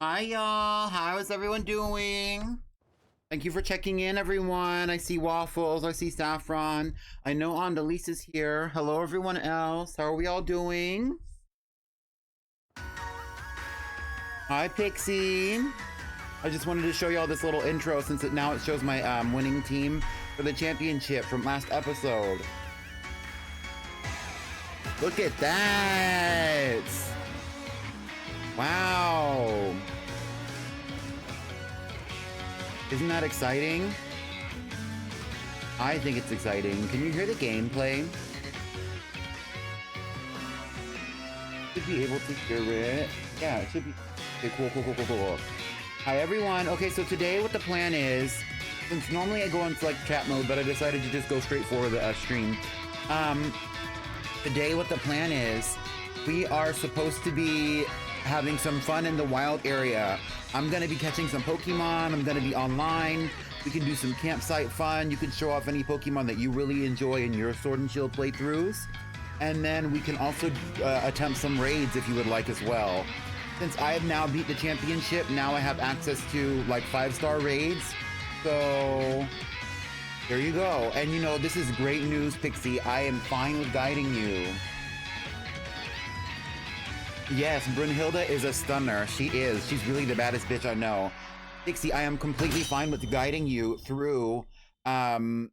Hi, y'all. How is everyone doing? Thank you for checking in, everyone. I see Waffles. I see Saffron. I know Andalisa's here. Hello, everyone else. How are we all doing? Hi, Pixie. I just wanted to show y'all this little intro since now it shows my winning team for the championship from last episode. Look at that! Wow! Isn't that exciting? I think it's exciting. Can you hear the gameplay? Should be able to hear it. Yeah, it should be. Okay, cool. Hi, everyone. Okay, so today what the plan is, since normally I go into like chat mode, but I decided to just go straight for the stream. Today what the plan is, we are supposed to be having some fun in the wild area. I'm gonna be catching some Pokemon. I'm gonna be online. We can do some campsite fun. You can show off any Pokemon that you really enjoy in your Sword and Shield playthroughs. And then we can also attempt some raids if you would like as well. Since I have now beat the championship, now I have access to like 5-star raids. So there you go. And you know, this is great news, Pixie. I am fine with guiding you. Yes, Brunhilde is a stunner. She is. She's really the baddest bitch I know. Pixie, I am completely fine with guiding you through finding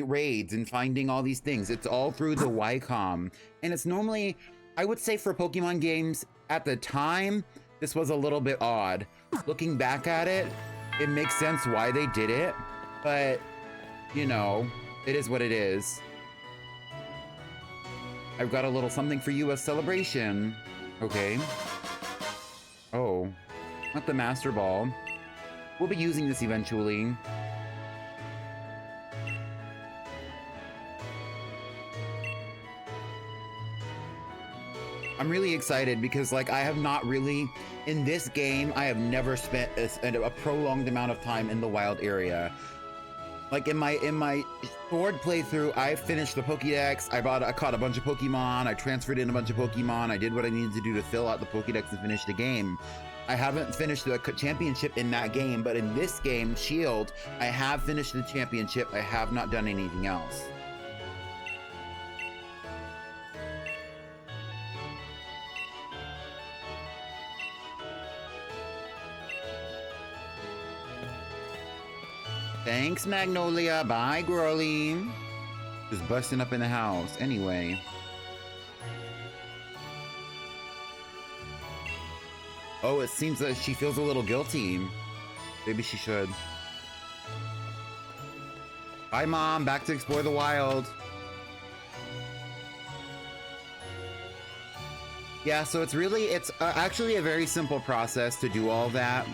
raids and finding all these things. It's all through the YCOM. And it's normally, I would say for Pokemon games, at the time, this was a little bit odd. Looking back at it, it makes sense why they did it. But, you know, it is what it is. I've got a little something for you as celebration. Okay. Oh, not the Master Ball. We'll be using this eventually. I'm really excited because like I have not really, in this game, I have never spent a prolonged amount of time in the wild area. Like in my Sword playthrough, I finished the Pokédex, I caught a bunch of Pokemon, I transferred in a bunch of Pokemon, I did what I needed to do to fill out the Pokédex and finish the game. I haven't finished the championship in that game, but in this game, Shield, I have finished the championship, I have not done anything else. Thanks, Magnolia. Bye, girlie. Just busting up in the house. Anyway. Oh, it seems that she feels a little guilty. Maybe she should. Bye, Mom. Back to explore the wild. Yeah, so it's actually a very simple process to do all that.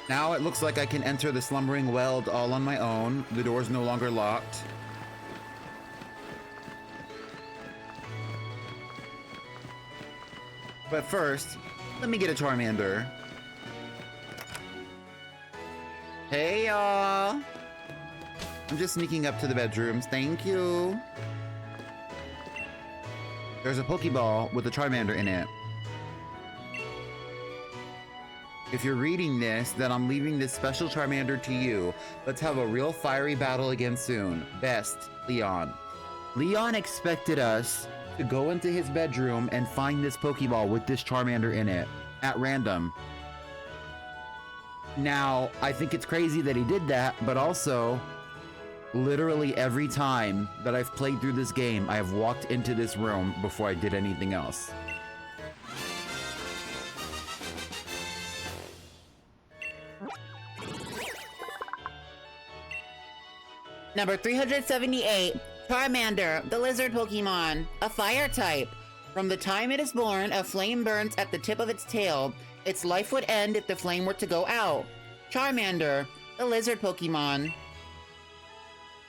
Now it looks like I can enter the slumbering weld all on my own. The door's no longer locked. But first, let me get a Charmander. Hey, y'all. I'm just sneaking up to the bedrooms. Thank you. There's a Pokeball with a Charmander in it. If you're reading this, then I'm leaving this special Charmander to you. Let's have a real fiery battle again soon. Best, Leon. Leon expected us to go into his bedroom and find this Pokeball with this Charmander in it, at random. Now, I think it's crazy that he did that, but also, literally every time that I've played through this game, I have walked into this room before I did anything else. Number 378, Charmander, the lizard Pokemon, a fire type. From the time it is born, a flame burns at the tip of its tail. Its life would end if the flame were to go out. Charmander, the lizard Pokemon.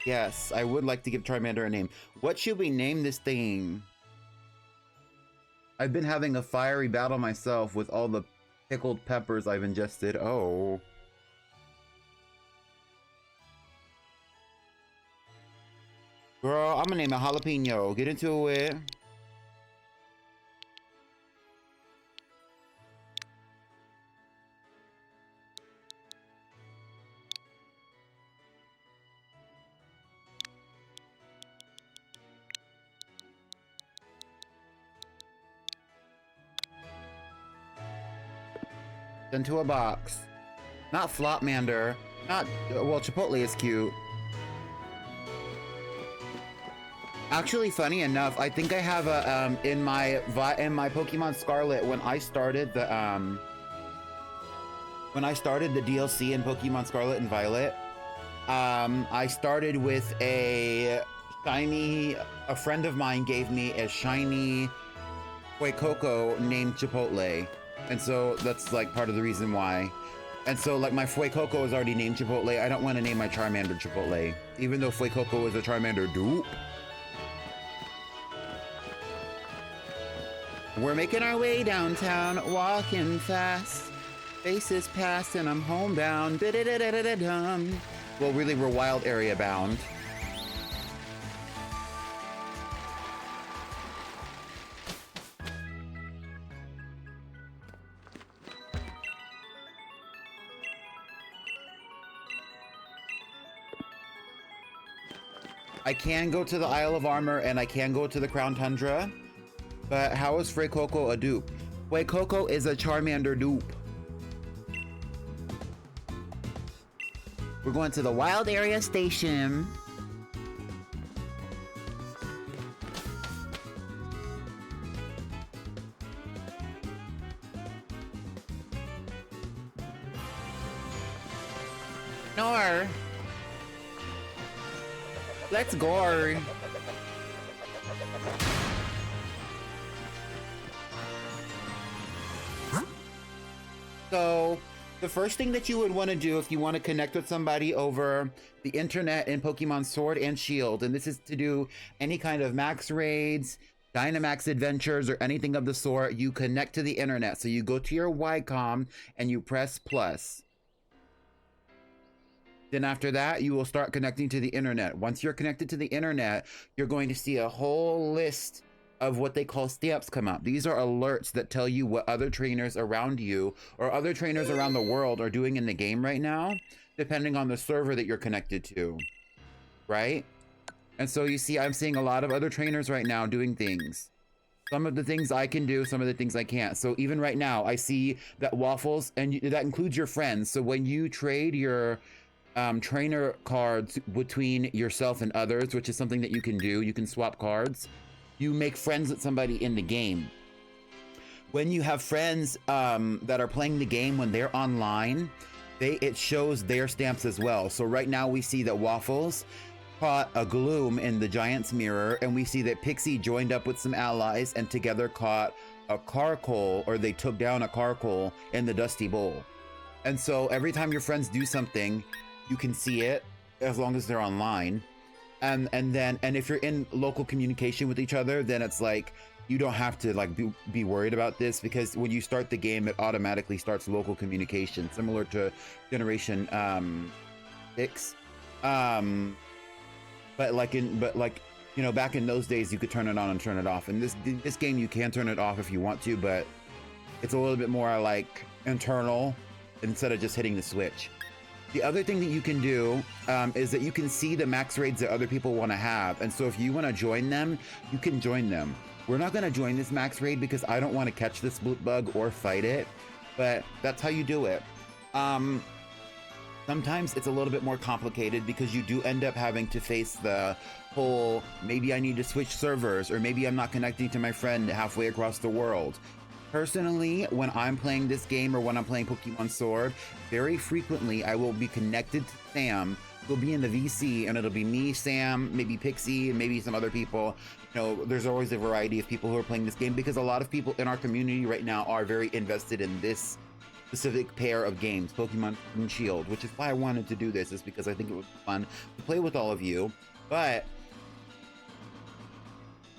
Yes, I would like to give Charmander a name. What should we name this thing? I've been having a fiery battle myself with all the pickled peppers I've ingested. Oh. Girl, I'm gonna name it Jalapeno. Get into it. into a box. Not Flopmander. Not, well, Chipotle is cute. Actually, funny enough, I think I have a, in my Pokemon Scarlet, when I started the DLC in Pokemon Scarlet and Violet, I started with a friend of mine gave me a shiny Fuecoco named Chipotle. And so that's like part of the reason why. And so like my Fuecoco is already named Chipotle. I don't want to name my Charmander Chipotle, even though Fuecoco is a Charmander dupe. We're making our way downtown, walking fast. Faces past and I'm homebound. Da-da-da-da-da-dum. Well, really, we're wild area bound. I can go to the Isle of Armor and I can go to the Crown Tundra, but how is Fuecoco a dupe? Fuecoco is a Charmander dupe. We're going to the wild area station. Nor. Let's go. So, the first thing that you would want to do if you want to connect with somebody over the internet in Pokemon Sword and Shield, and this is to do any kind of max raids, Dynamax adventures, or anything of the sort, you connect to the internet. So you go to your Ycom and you press plus. Then after that, you will start connecting to the internet. Once you're connected to the internet, you're going to see a whole list of what they call stamps come up. These are alerts that tell you what other trainers around you or other trainers around the world are doing in the game right now, depending on the server that you're connected to, right? And so you see, I'm seeing a lot of other trainers right now doing things. Some of the things I can do, some of the things I can't. So even right now, I see that Waffles, and that includes your friends. So when you trade your trainer cards between yourself and others, which is something that you can do, you can swap cards. You make friends with somebody in the game. When you have friends that are playing the game when they're online, it shows their stamps as well. So right now we see that Waffles caught a Gloom in the Giant's Mirror, and we see that Pixie joined up with some allies and together caught a Carkol, or they took down a Carkol in the Dusty Bowl. And so every time your friends do something, you can see it as long as they're online. And if you're in local communication with each other, then it's like you don't have to like be worried about this, because when you start the game, it automatically starts local communication, similar to Generation 6. But you know, back in those days, you could turn it on and turn it off. And this game, you can turn it off if you want to, but it's a little bit more like internal instead of just hitting the switch. The other thing that you can do is that you can see the max raids that other people want to have. And so if you want to join them, you can join them. We're not going to join this max raid because I don't want to catch this bug or fight it, but that's how you do it. Sometimes it's a little bit more complicated because you do end up having to face the whole, maybe I need to switch servers, or maybe I'm not connecting to my friend halfway across the world. Personally, when I'm playing this game or when I'm playing Pokemon Sword, very frequently I will be connected to Sam. We'll be in the VC and it'll be me, Sam, maybe Pixie, and maybe some other people. You know, there's always a variety of people who are playing this game because a lot of people in our community right now are very invested in this specific pair of games, Pokemon and Shield, which is why I wanted to do this, is because I think it would be fun to play with all of you. But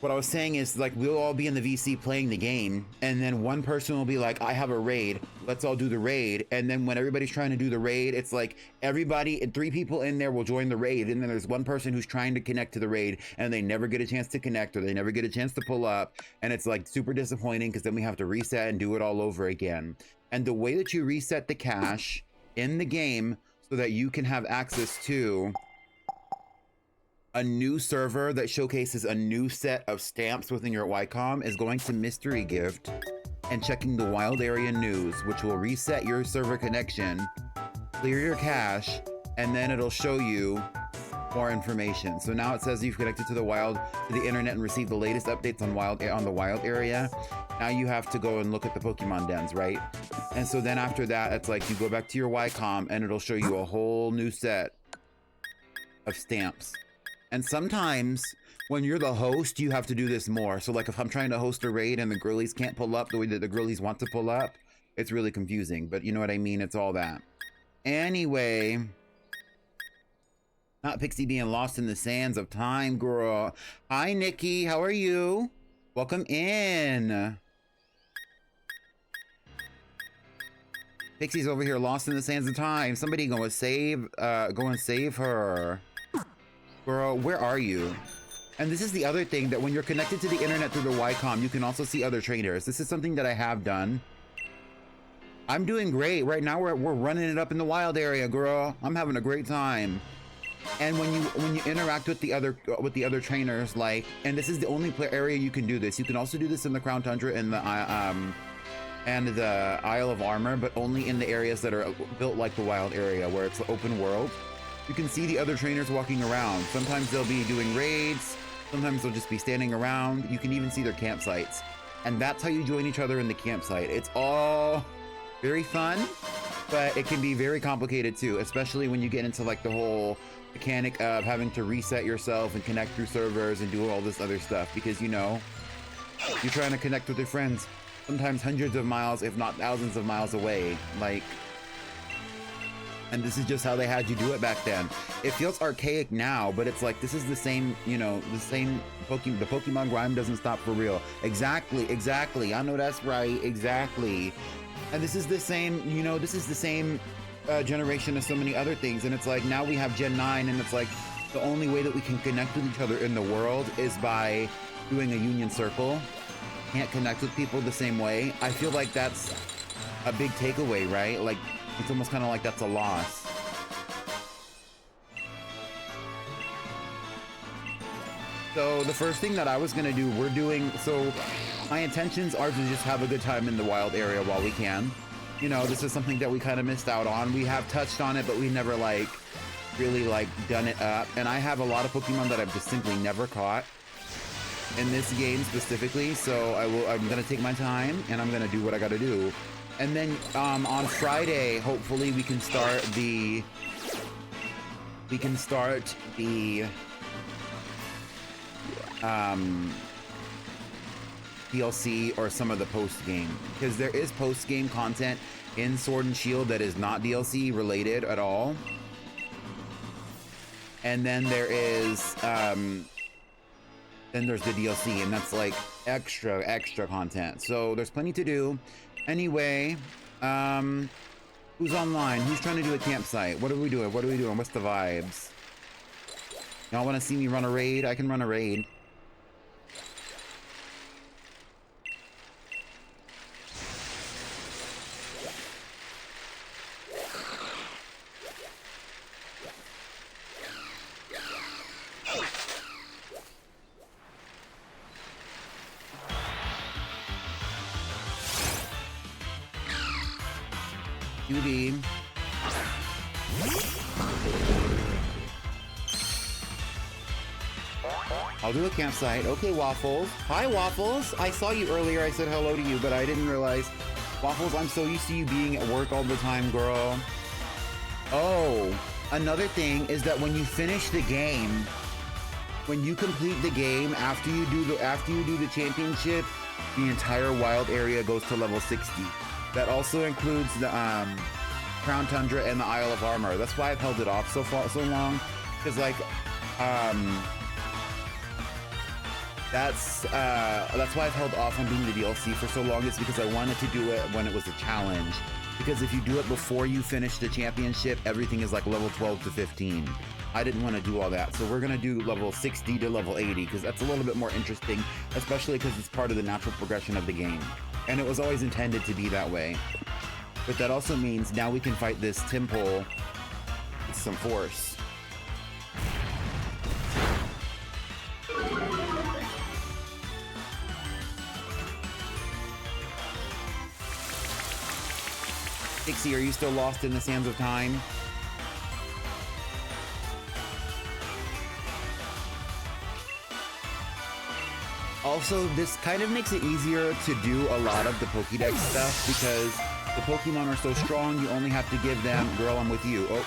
what I was saying is, like, we'll all be in the VC playing the game, and then one person will be like, I have a raid, let's all do the raid. And then when everybody's trying to do the raid, it's like everybody and 3 people in there will join the raid, and then there's one person who's trying to connect to the raid and they never get a chance to connect, or they never get a chance to pull up, and it's like super disappointing because then we have to reset and do it all over again. And the way that you reset the cache in the game so that you can have access to a new server that showcases a new set of stamps within your Ycom is going to Mystery Gift and checking the wild area news, which will reset your server connection, clear your cache, and then it'll show you more information. So now it says you've connected to the internet and received the latest updates on the wild area. Now you have to go and look at the Pokemon dens, right? And so then after that, it's like you go back to your Ycom and it'll show you a whole new set of stamps. And sometimes when you're the host, you have to do this more. So like if I'm trying to host a raid and the girlies can't pull up the way that the girlies want to pull up, it's really confusing, but you know what I mean? It's all that. Anyway, not Pixie being lost in the sands of time, girl. Hi, Nikki. How are you? Welcome in. Pixie's over here lost in the sands of time. Somebody go and save her. Girl, where are you? And this is the other thing, that when you're connected to the internet through the Ycom, you can also see other trainers. This is something that I have done. I'm doing great. Right now we're running it up in the wild area, girl. I'm having a great time. And when you interact with the other trainers, like, and this is the only area you can do this. You can also do this in the Crown Tundra and the Isle of Armor, but only in the areas that are built like the wild area, where it's open world. You can see the other trainers walking around. Sometimes they'll be doing raids. Sometimes they'll just be standing around. You can even see their campsites. And that's how you join each other in the campsite. It's all very fun, but it can be very complicated too, especially when you get into like the whole mechanic of having to reset yourself and connect through servers and do all this other stuff, because you know, you're trying to connect with your friends sometimes hundreds of miles, if not thousands of miles away, like, and this is just how they had you do it back then. It feels archaic now, but it's like, this is the same, you know, the same Pokemon. The Pokemon grind doesn't stop for real. Exactly. I know that's right. Exactly. And this is the same, you know, this is the same generation as so many other things. And it's like, now we have Gen 9, and it's like, the only way that we can connect with each other in the world is by doing a union circle. Can't connect with people the same way. I feel like that's a big takeaway, right? Like, it's almost kind of like that's a loss. So the first thing that I was gonna do, so my intentions are to just have a good time in the wild area while we can. You know, this is something that we kind of missed out on. We have touched on it, but we never like really like done it up. And I have a lot of Pokemon that I've just simply never caught in this game specifically. So I'm gonna take my time and I'm gonna do what I gotta do. And then on Friday, hopefully we can start the DLC or some of the post game, because there is post game content in Sword and Shield that is not DLC related at all. And then there is then there's the DLC, and that's like extra content. So there's plenty to do. Anyway, who's online? Who's trying to do a campsite? What are we doing? What's the vibes? Y'all want to see me run a raid? I can run a raid. QB. I'll do a campsite. Okay, Waffles. Hi, Waffles. I saw you earlier. I said hello to you, but I didn't realize. Waffles, I'm so used to you being at work all the time, girl. Oh, another thing is that when you finish the game, when you complete the game, after you do the championship, the entire wild area goes to level 60. That also includes the Crown Tundra and the Isle of Armor. That's why I've held it off so long, because like that's why I've held off on doing the DLC for so long. Is because I wanted to do it when it was a challenge. Because if you do it before you finish the championship, everything is like level 12 to 15. I didn't want to do all that, so we're gonna do level 60 to level 80 because that's a little bit more interesting, especially because it's part of the natural progression of the game. And it was always intended to be that way. But that also means now we can fight this Timpole with some force. Pixie, are you still lost in the sands of time? Also, this kind of makes it easier to do a lot of the Pokédex stuff because the Pokemon are so strong, you only have to give them... Girl, I'm with you. Oh,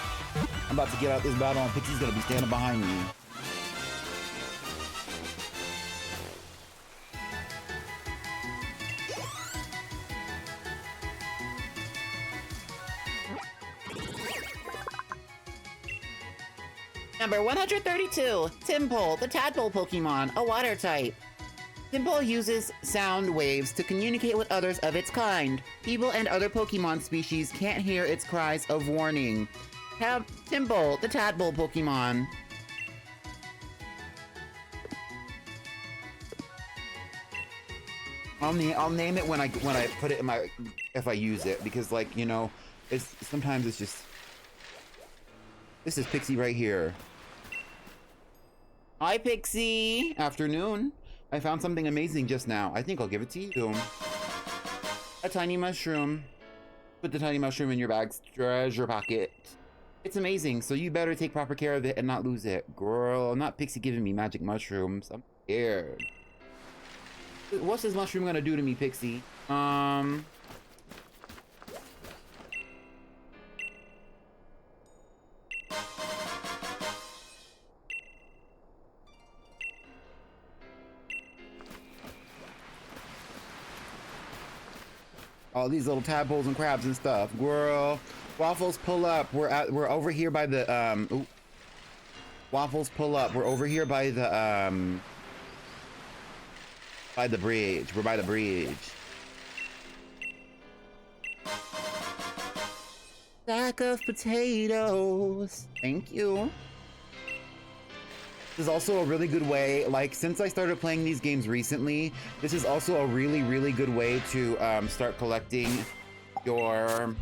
I'm about to get out this battle and Pixie's gonna be standing behind me. Number 132, Tympole, the tadpole Pokemon, a water type. Tympole uses sound waves to communicate with others of its kind. People and other Pokemon species can't hear its cries of warning. Have Tympole, the tadpole Pokemon. I'll name it when I put it in my, if I use it, because like, you know, sometimes it's just... This is Pixie right here. Hi, Pixie. Afternoon. I found something amazing just now. I think I'll give it to you. A tiny mushroom. Put the tiny mushroom in your bag's treasure pocket. It's amazing, so you better take proper care of it and not lose it. Girl, not Pixie giving me magic mushrooms. I'm scared. What's this mushroom gonna do to me, Pixie? All these little tadpoles and crabs and stuff. Girl, Waffles, pull up. We're over here by the ooh. Waffles, pull up. We're over here by the bridge. We're by the bridge. Sack of potatoes. Thank you. This is also a really good way, like, since I started playing these games recently, this is also a really, really good way to start collecting your...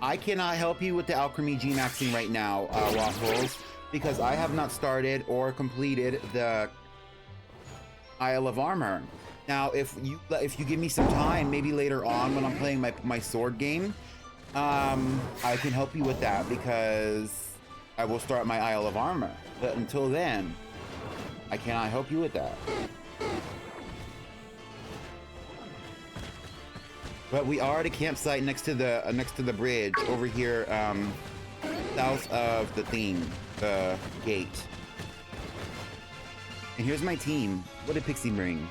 I cannot help you with the Alchemy G-Maxing right now, Waffles, because I have not started or completed the Isle of Armor. Now, if you give me some time, maybe later on when I'm playing my sword game, I can help you with that because I will start my Isle of Armor. But until then, I cannot help you with that. But we are at a campsite next to the bridge over here, south of the gate. And here's my team. What did Pixie bring?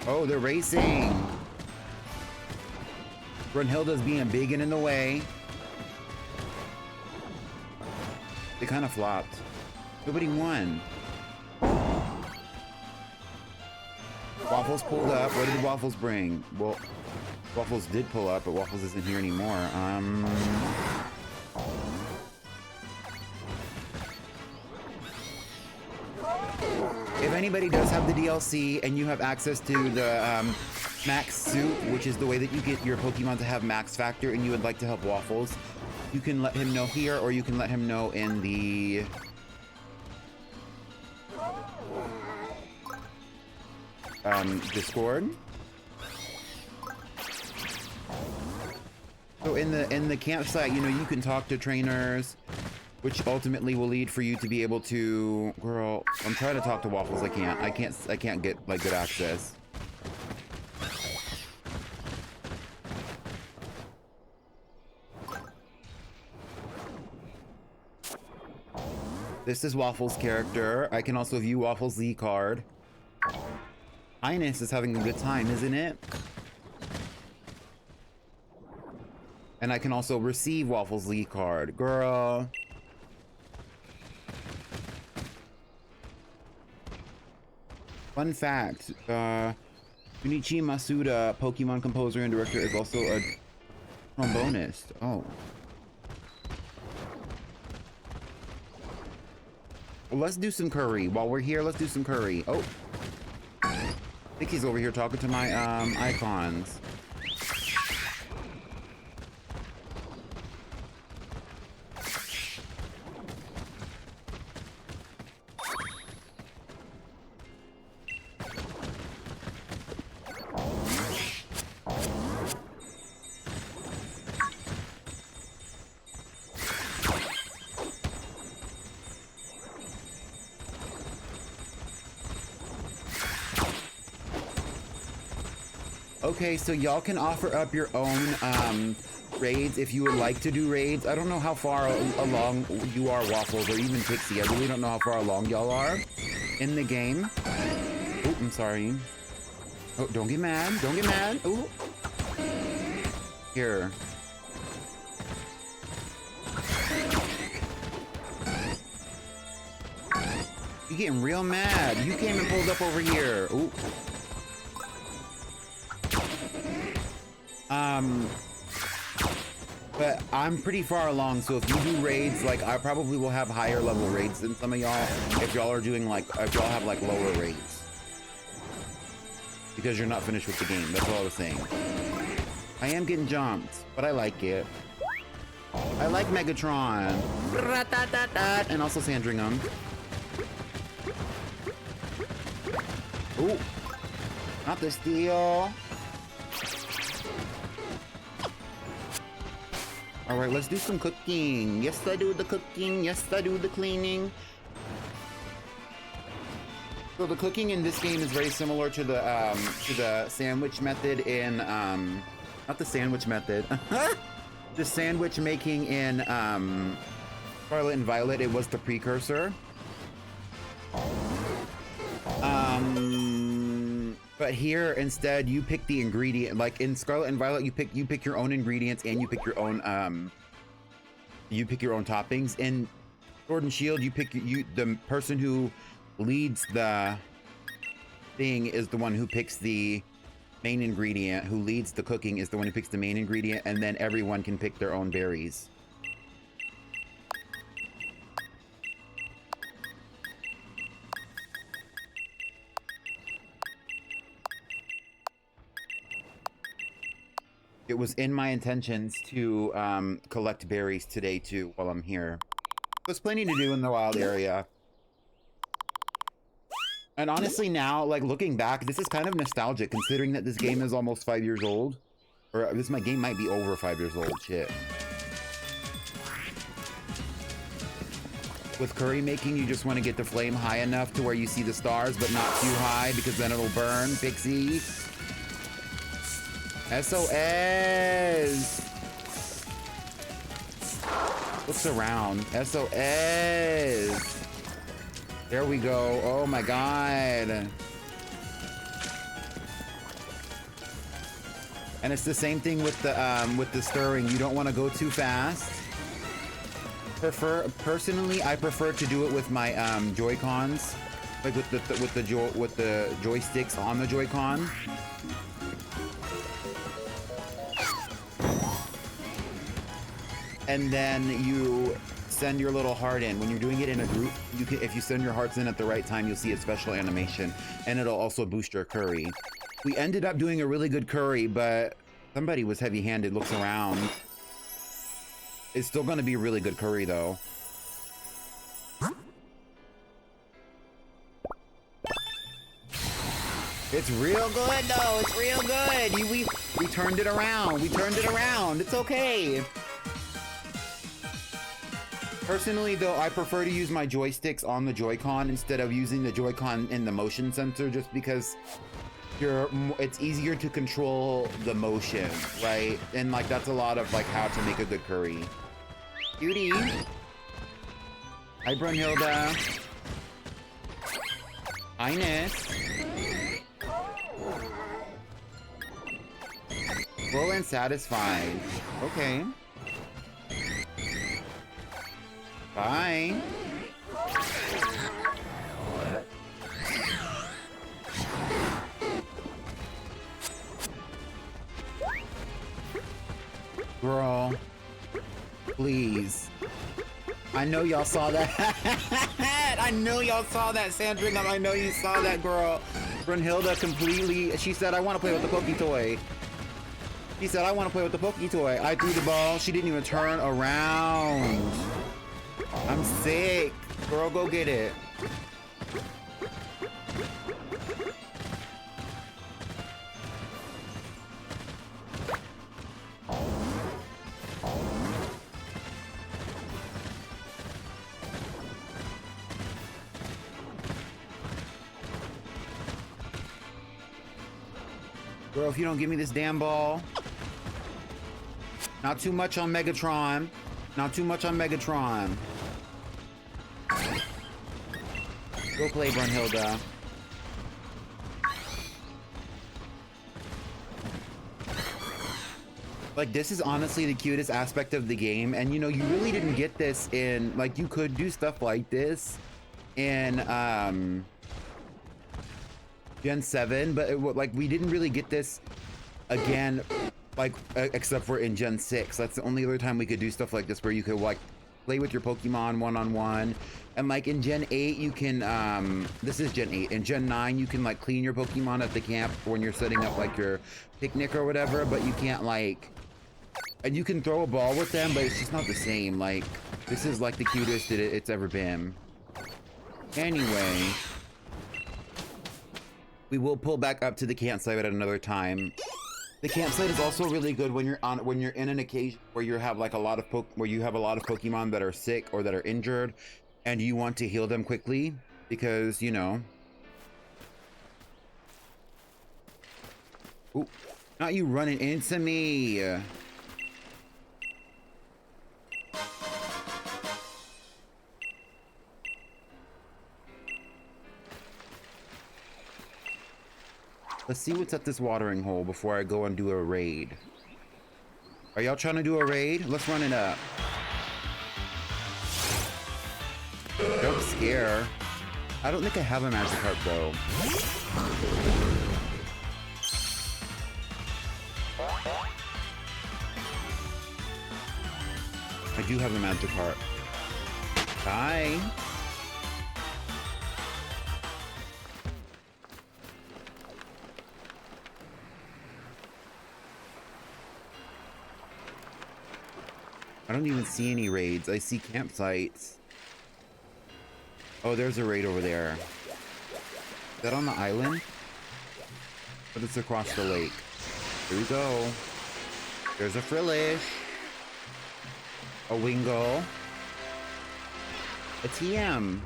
Oh, they're racing. Brunhilde's being big and in the way. They kind of flopped. Nobody won. Waffles pulled up. What did Waffles bring? Well, Waffles did pull up, but Waffles isn't here anymore. If anybody does have the DLC and you have access to the max suit, which is the way that you get your Pokemon to have max factor, and you would like to help Waffles, you can let him know here, or you can let him know in the Discord. So in the campsite, you know, you can talk to trainers, which ultimately will lead for you to be able to... Girl, I'm trying to talk to Waffles. I can't get like good access. This is Waffles' character. I can also view Waffles' Z card. Highness is having a good time, isn't it? And I can also receive Waffles' Z card. Girl. Fun fact, Junichi Masuda, Pokemon composer and director, is also a trombonist. Oh. Well, let's do some curry. While we're here, let's do some curry. Oh. Vicky's over here talking to my icons. Okay, so y'all can offer up your own raids if you would like to do raids. I don't know how far along you are, Waffles, or even Pixie. I really don't know how far along y'all are in the game. Oh, I'm sorry. Oh, don't get mad. Don't get mad. Oh. Here. You getting real mad. You came and pulled up over here. Ooh. But I'm pretty far along, so if you do raids, like, I probably will have higher level raids than some of y'all, if y'all are doing, like, if y'all have, like, lower raids. Because you're not finished with the game, that's all I was saying. I am getting jumped, but I like it. I like Megatron. And also Sandringham. Ooh. Not the steal. All right, let's do some cooking. Yes, I do the cooking. Yes, I do the cleaning. So the cooking in this game is very similar to the sandwich method in not the sandwich method. The sandwich making in Scarlet and Violet. It was the precursor. But here instead you pick the ingredient. Like in Scarlet and Violet, you pick your own ingredients and you pick your own toppings. In Sword and Shield, the person who leads the thing is the one who picks the main ingredient. Who leads the cooking is the one who picks the main ingredient, and then everyone can pick their own berries. It was in my intentions to collect berries today too while I'm here. There's plenty to do in the wild area. And honestly now, like looking back, this is kind of nostalgic considering that this game is almost 5 years old. Or my game might be over 5 years old, shit. With curry making, you just want to get the flame high enough to where you see the stars, but not too high because then it'll burn, Pixie. SOS! Looks around. SOS! There we go. Oh my god. And it's the same thing with the stirring. You don't want to go too fast. Personally, I prefer to do it with my Joy-Cons, like with the joysticks on the Joy-Con. And then you send your little heart in. When you're doing it in a group, you can, if you send your hearts in at the right time, you'll see a special animation, and it'll also boost your curry. We ended up doing a really good curry, but somebody was heavy-handed. Looks around. It's still gonna be a really good curry, though. It's real good, though. It's real good. We turned it around. We turned it around. It's okay. Personally, though, I prefer to use my joysticks on the Joy-Con instead of using the Joy-Con in the motion sensor, just because it's easier to control the motion, right? And like that's a lot of like how to make a good curry. Cutie. Hi, Brunhilde. Highness. Full and satisfied. Okay. Bye. Girl, please. I know y'all saw that. I know y'all saw that, Sandringham. I know you saw that, girl. Brunhilde completely, she said, I want to play with the Pokey toy. She said, I want to play with the Pokey toy. I threw the ball. She didn't even turn around. I'm sick. Girl, go get it. Bro, if you don't give me this damn ball. Not too much on Megatron. Not too much on Megatron. Go play, Brunhilde. Like, this is honestly the cutest aspect of the game. And, you know, you really didn't get this in... Like, you could do stuff like this in, Gen 7. But, like, we didn't really get this again, like, except for in Gen 6. That's the only other time we could do stuff like this where you could, like, play with your Pokemon one-on-one. And, like, in Gen 8, you can, this is Gen 8. In Gen 9, you can, like, clean your Pokemon at the camp when you're setting up, like, your picnic or whatever. But you can't, like... And you can throw a ball with them, but it's just not the same. Like, this is like the cutest it's ever been. Anyway, we will pull back up to the campsite at another time. The campsite is also really good when you're in an occasion where you have like a lot of Pokemon that are sick or that are injured, and you want to heal them quickly because, you know. Ooh, not you running into me. Let's see what's at this watering hole before I go and do a raid. Are y'all trying to do a raid? Let's run it up. Don't scare. I don't think I have a Magikarp though. I do have a Magikarp. Hi. I don't even see any raids. I see campsites. Oh, there's a raid over there. Is that on the island? But it's across the lake. Here we go. There's a Frillish. A Wingull. A TM.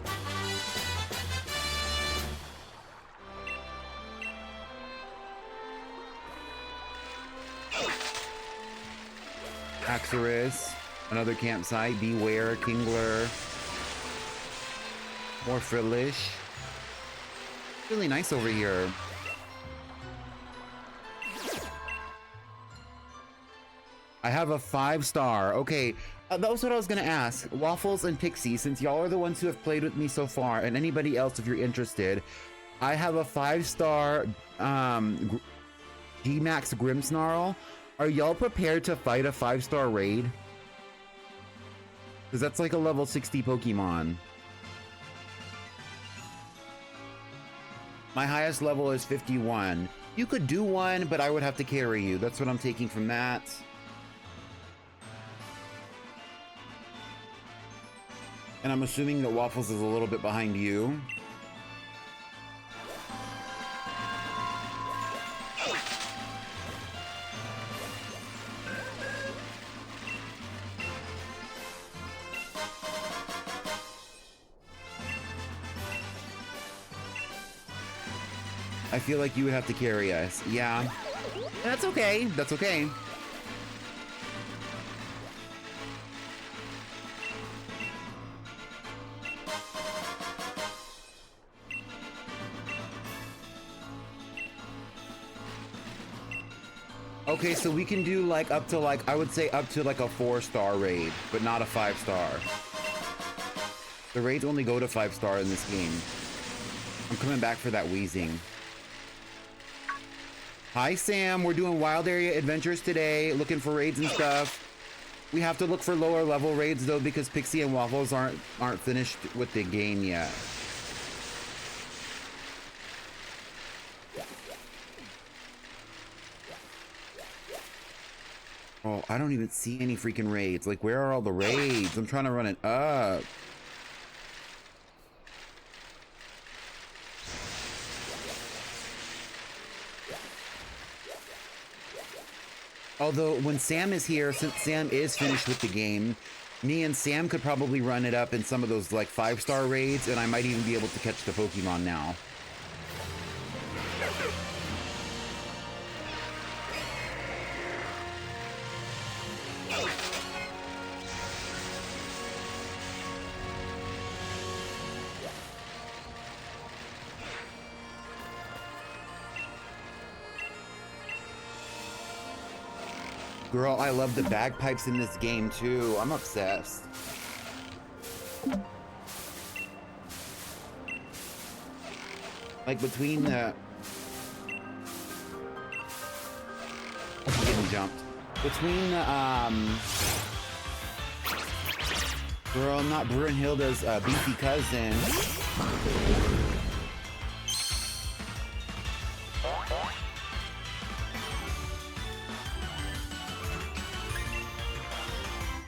Axorus. Another campsite. Beware. Kingler. More Frillish. Really nice over here. I have a 5-star. Okay, that was what I was gonna ask. Waffles and Pixie, since y'all are the ones who have played with me so far, and anybody else if you're interested, I have a 5-star G-Max Grimmsnarl. Are y'all prepared to fight a 5-star raid? Because that's like a level 60 Pokemon. My highest level is 51. You could do one, but I would have to carry you. That's what I'm taking from that. And I'm assuming that Waffles is a little bit behind you. I feel like you would have to carry us. Yeah. That's okay. That's okay. Okay, so we can do like up to like, I would say up to like a 4-star raid, but not a 5-star. The raids only go to 5-star in this game. I'm coming back for that wheezing. Hi Sam, we're doing wild area adventures today, looking for raids and stuff. We have to look for lower level raids though because Pixie and Waffles aren't finished with the game yet. Oh, I don't even see any freaking raids. Like, where are all the raids? I'm trying to run it up. Although, when Sam is here, since Sam is finished with the game, me and Sam could probably run it up in some of those, like, 5-star raids, and I might even be able to catch the Pokemon now. Girl, I love the bagpipes in this game too. I'm obsessed. Like between the... I'm getting jumped. Between the, girl, not Brunhilde's beefy cousin.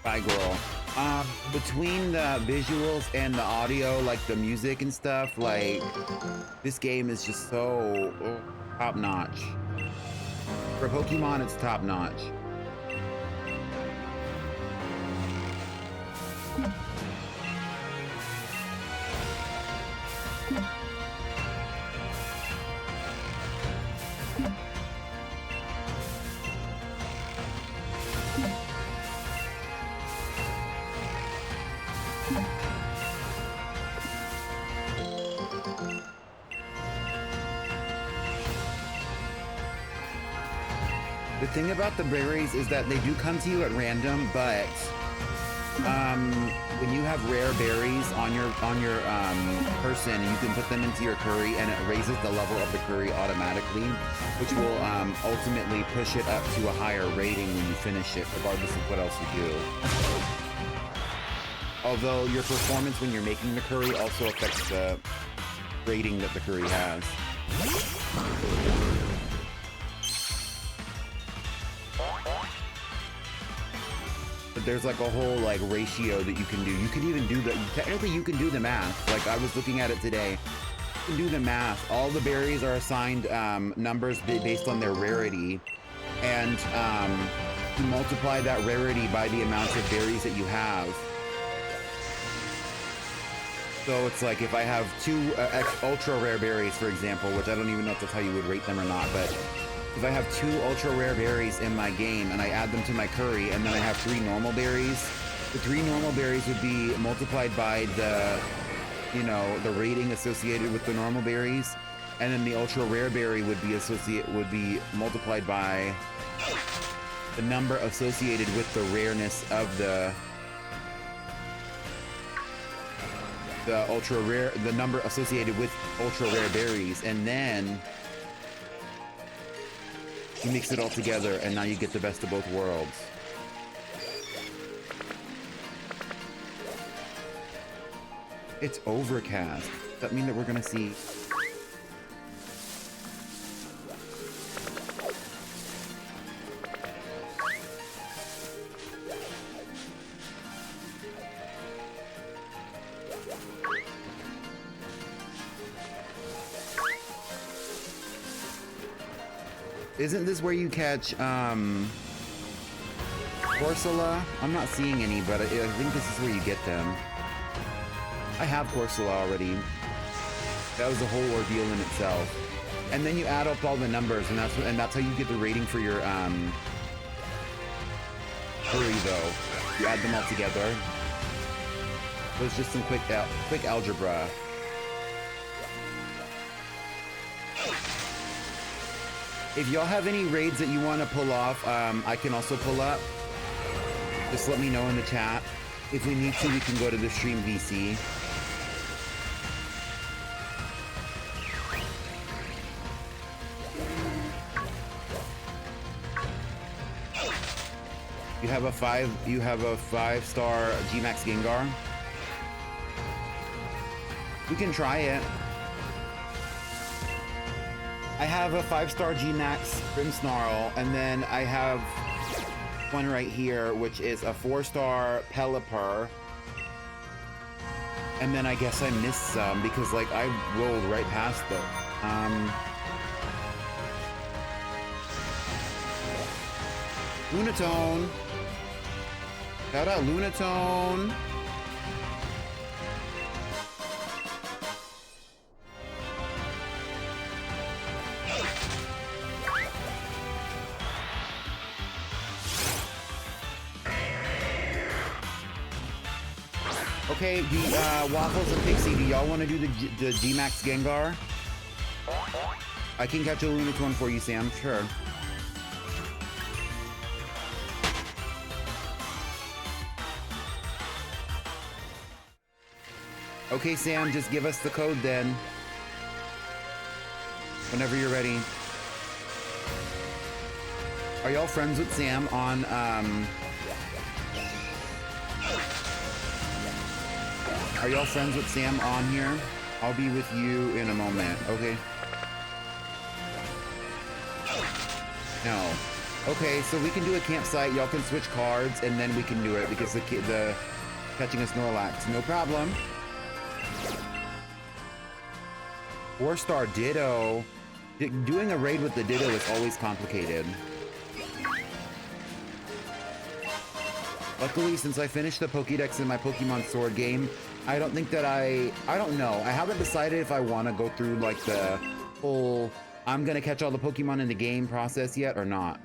Bye, girl. Between the visuals and the audio, like the music and stuff, like, this game is just so top-notch. For Pokemon, it's top-notch. The thing about the berries is that they do come to you at random, but when you have rare berries on your person, you can put them into your curry and it raises the level of the curry automatically, which will ultimately push it up to a higher rating when you finish it, regardless of what else you do. Although your performance when you're making the curry also affects the rating that the curry has. But there's like a whole like ratio that you can do. You can even do the, technically you can do the math. Like I was looking at it today. You can do the math. All the berries are assigned numbers based on their rarity. And you multiply that rarity by the amount of berries that you have. So it's like if I have two ultra rare berries, for example, which I don't even know if that's how you would rate them or not, but if I have 2 ultra rare berries in my game and I add them to my curry and then I have 3 normal berries, the 3 normal berries would be multiplied by the, you know, the rating associated with the normal berries, and then the ultra rare berry would be multiplied by the number associated with the rareness of the ultra rare, the number associated with ultra rare berries, and then you mix it all together, and now you get the best of both worlds. It's overcast. Does that mean that we're gonna see... Isn't this where you catch, Corsola? I'm not seeing any, but I think this is where you get them. I have Corsola already. That was a whole ordeal in itself. And then you add up all the numbers, and that's how you get the rating for your, curry, though. You add them all together. So it's just some quick algebra. If y'all have any raids that you want to pull off, I can also pull up. Just let me know in the chat. If we need to, we can go to the stream VC. You have a 5-star G-Max Gengar. We can try it. I have a 5-star G-Max Grimmsnarl, and then I have one right here, which is a 4-star Pelipper. And then I guess I missed some because, like, I rolled right past them. Lunatone. Shout out Lunatone. Okay, the Waffles and Pixie, do y'all want to do the G-Max Gengar? I can catch a Lunatone for you, Sam, sure. Okay, Sam, just give us the code then. Whenever you're ready. Are y'all friends with Sam on, Are y'all friends with Sam on here? I'll be with you in a moment, okay? No. Okay, so we can do a campsite. Y'all can switch cards, and then we can do it because the catching a Snorlax. No problem. 4-star Ditto. Doing a raid with the Ditto is always complicated. Luckily, since I finished the Pokédex in my Pokemon Sword game, I don't think that I don't know. I haven't decided if I want to go through like the whole I'm gonna catch all the Pokemon in the game process yet or not.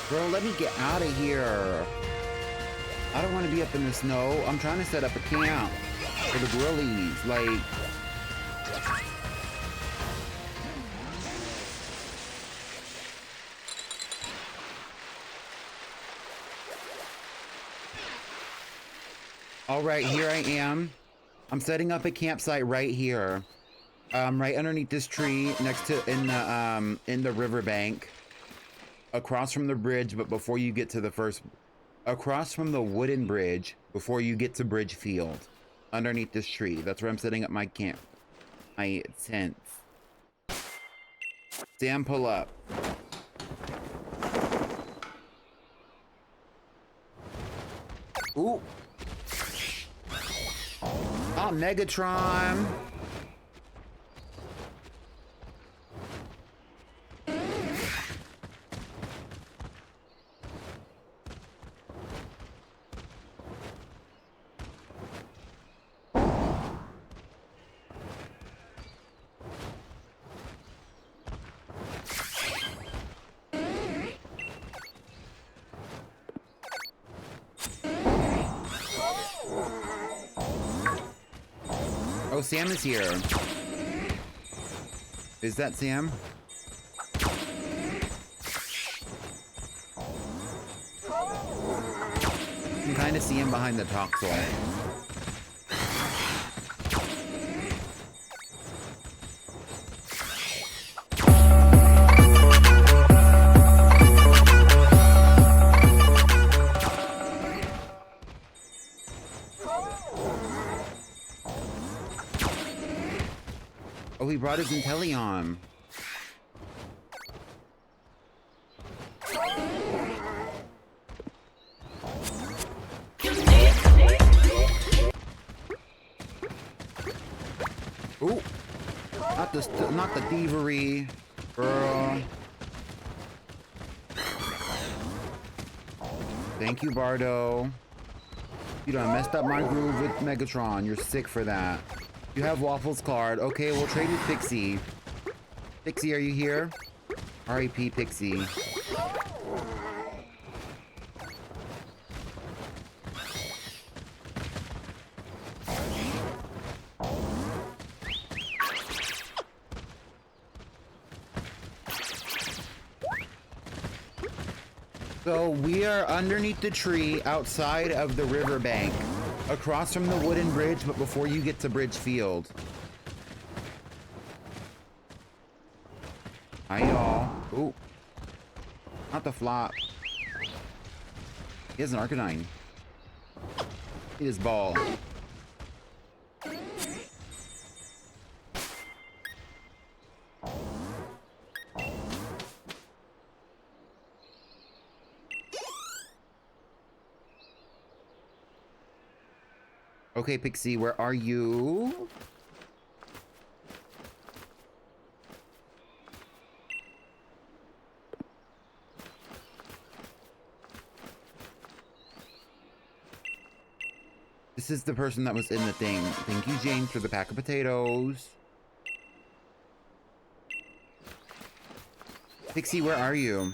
Bro, let me get out of here. I don't want to be up in the snow. I'm trying to set up a camp for the girlies. Like, all right, here I am. I'm setting up a campsite right here. Right underneath this tree next to in the riverbank. Across from the bridge, but before you get to the first, across from the wooden bridge, before you get to Bridge Field, underneath this tree. That's where I'm setting up my camp, my tent. Sam, pull up. Ooh. Oh, Megatron. Oh, Sam is here. Is that Sam? You can kind of see him behind the topsoil. Oh, he brought his Inteleon. Ooh, not the thievery, girl. Thank you, Bardo. You done messed up my groove with Megatron. You're sick for that. You have Waffles card. Okay, we'll trade with Pixie. Pixie, are you here? R.I.P. Pixie. So we are underneath the tree outside of the riverbank, across from the wooden bridge, but before you get to Bridge Field. Hi, y'all. Ooh. Not the flop. He has an Arcanine. He is ball. Okay, Pixie, where are you? This is the person that was in the thing. Thank you, James, for the pack of potatoes. Pixie, where are you?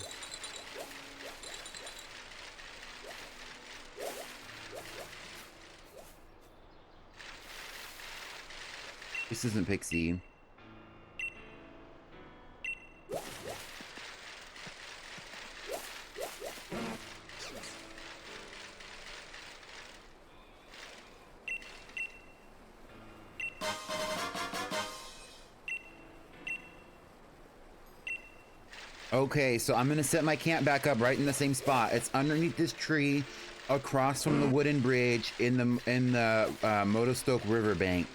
This isn't Pixie. Okay, so I'm gonna set my camp back up right in the same spot. It's underneath this tree, across from the wooden bridge in the Motostoke riverbank.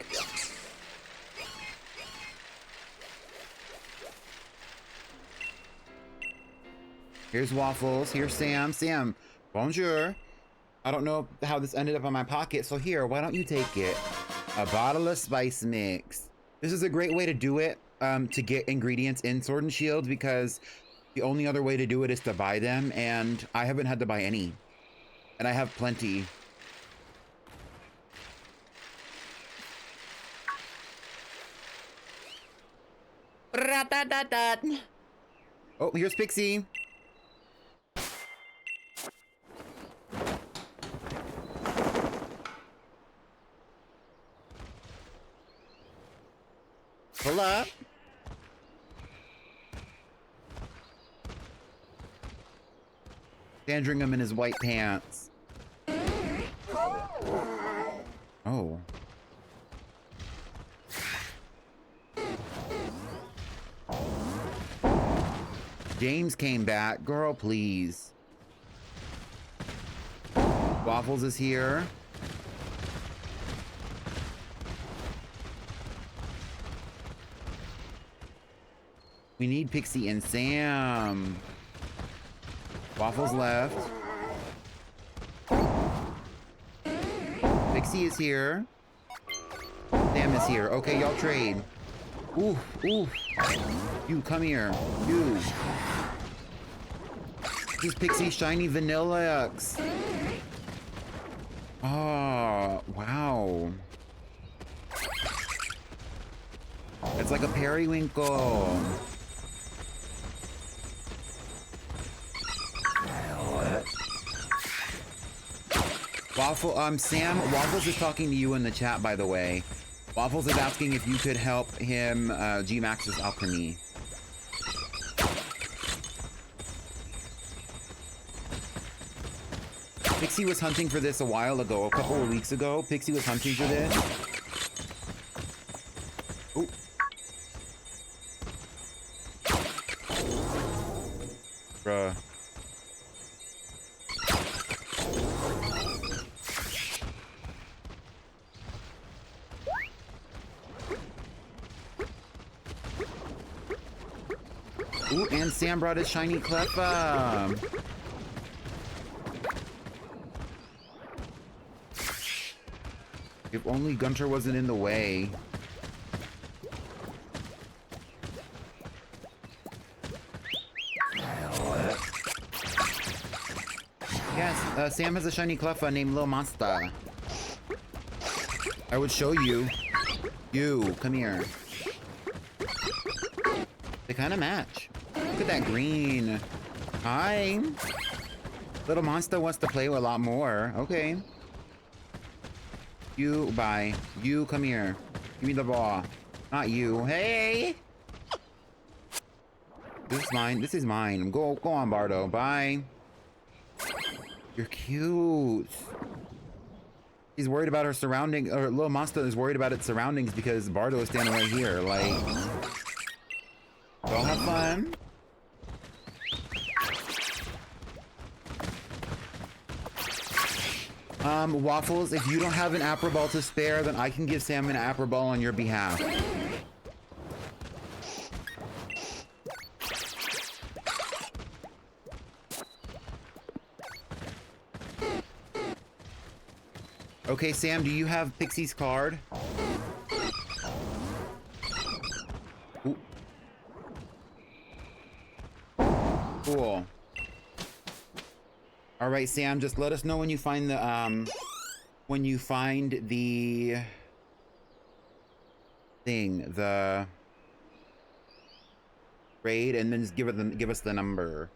Here's Waffles. Here's Sam. Sam, bonjour. I don't know how this ended up on my pocket, so here, why don't you take it? A bottle of spice mix. This is a great way to do it, to get ingredients in Sword and Shield, because the only other way to do it is to buy them, and I haven't had to buy any. And I have plenty. Oh, here's Pixie. Pull up. Sandringham in his white pants. Oh. James came back. Girl, please. Waffles is here. We need Pixie and Sam. Waffles left. Pixie is here. Sam is here. Okay, y'all trade. Ooh, ooh. You, come here. You. This is Pixie Shiny Vanilla X. Oh, wow. It's like a periwinkle. Sam, Waffles is talking to you in the chat, by the way. Waffles is asking if you could help him G-Max's alchemy. Pixie was hunting for this a while ago, a couple of weeks ago. Pixie was hunting for this. Ooh. Bruh. Ooh, and Sam brought his shiny Cleffa. If only Gunter wasn't in the way. Yes, Sam has a shiny Cleffa named Lil Monster. I would show you. You, come here. They kind of match. Look at that green. Hi. Little Monster wants to play a lot more. Okay. You, bye. You, come here. Give me the ball. Not you. Hey! This is mine. This is mine. Go on, Bardo. Bye. You're cute. He's worried about her surrounding, or Little Monster is worried about its surroundings because Bardo is standing right here. Like, go have fun. Waffles, if you don't have an Apple Ball to spare, then I can give Sam an Apple Ball on your behalf. Okay, Sam, do you have Pixie's card? Ooh. Cool. All right, Sam, just let us know when you find the thing, the raid, and then just give us the number.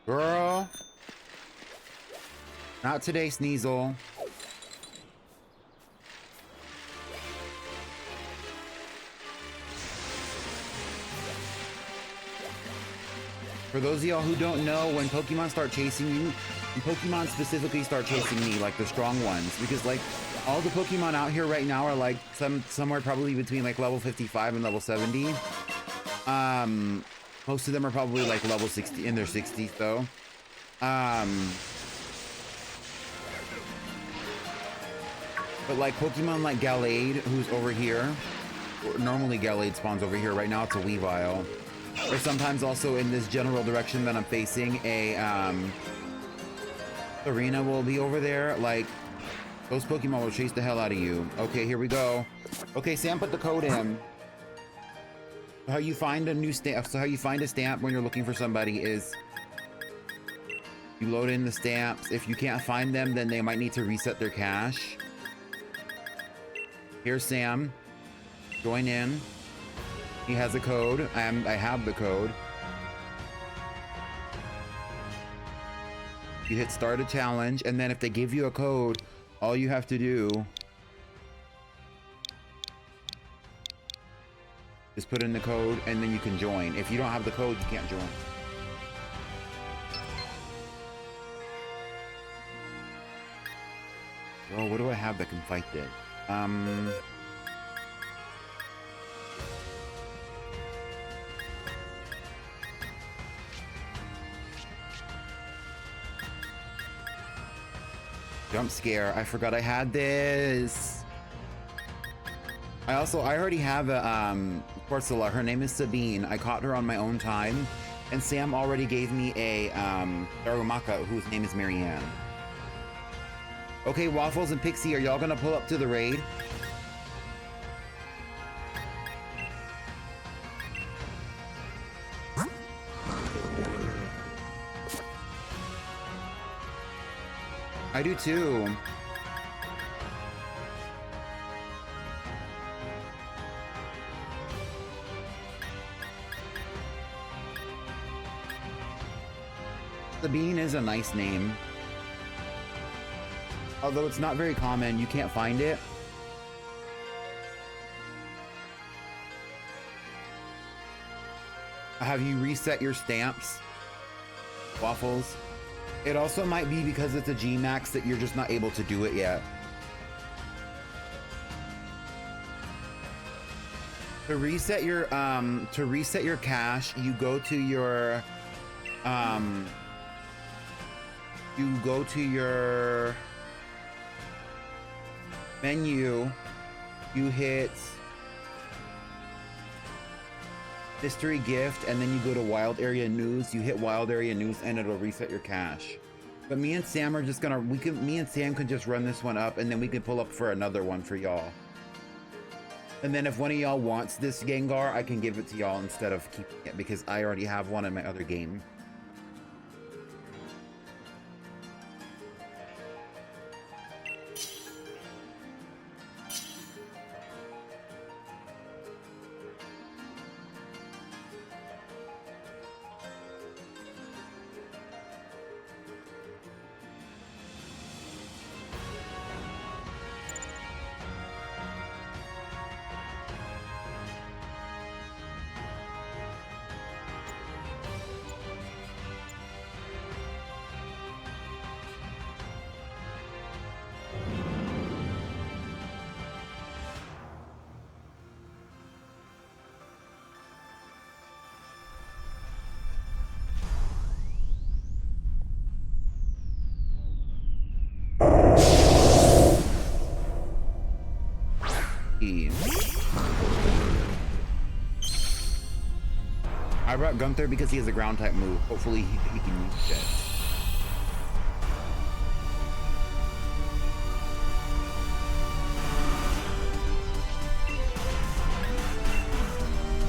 Girl. Not today, Sneasel. For those of y'all who don't know, when Pokemon start chasing you, and Pokemon specifically start chasing me, like the strong ones, because like all the Pokemon out here right now are like somewhere probably between like level 55 and level 70. Most of them are probably like level 60 in their 60s though. But like Pokemon like Gallade, who's over here, normally Gallade spawns over here. Right now it's a Weavile. Or sometimes also in this general direction that I'm facing, a Arena will be over there. Like those Pokemon will chase the hell out of you. Okay, here we go. Okay, Sam put the code in. How you find a new stamp? So how you find a stamp when you're looking for somebody is you load in the stamps. If you can't find them, then they might need to reset their cache. Here's Sam. Join in. He has a code. I have the code. You hit start a challenge, and then if they give you a code, all you have to do is put in the code, and then you can join. If you don't have the code, you can't join. Oh, what do I have that can fight this? Jump scare. I forgot I had this. I already have a Corsola. Her name is Sabine. I caught her on my own time, and Sam already gave me a Darumaka whose name is Marianne. Okay, Waffles and Pixie, are y'all gonna pull up to the raid? I do too. Sabine is a nice name. Although it's not very common, you can't find it. Have you reset your stamps, Waffles? It also might be because it's a G-Max that you're just not able to do it yet. To reset your cache, you go to your menu, you hit mystery gift, and then you go to wild area news. You hit wild area news and it'll reset your cache. But me and Sam are just gonna, me and Sam can just run this one up, and then we can pull up for another one for y'all. And then if one of y'all wants this Gengar, I can give it to y'all instead of keeping it, because I already have one in my other game. I brought Gunther because he has a ground type move. Hopefully he can use it.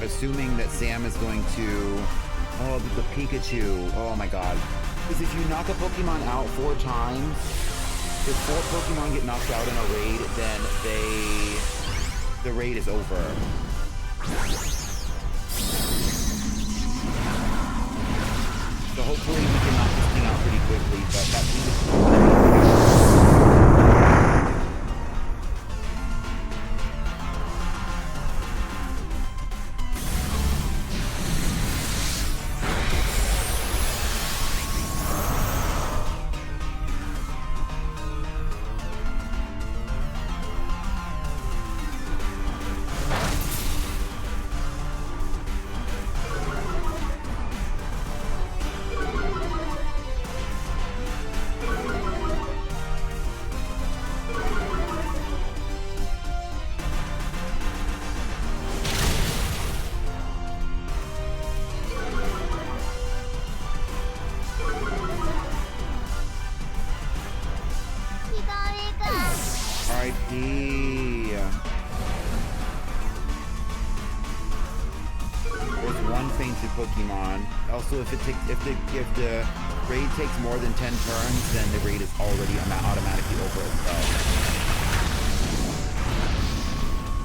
Assuming that Sam is going to... Oh, the Pikachu. Oh my god. Because if you knock a Pokemon out 4 times, if 4 Pokemon get knocked out in a raid, then the raid is over. So hopefully we can knock this thing out pretty quickly, but that thing is... Pokemon. Also, if the raid takes more than 10 turns, then the raid is already automatically over itself.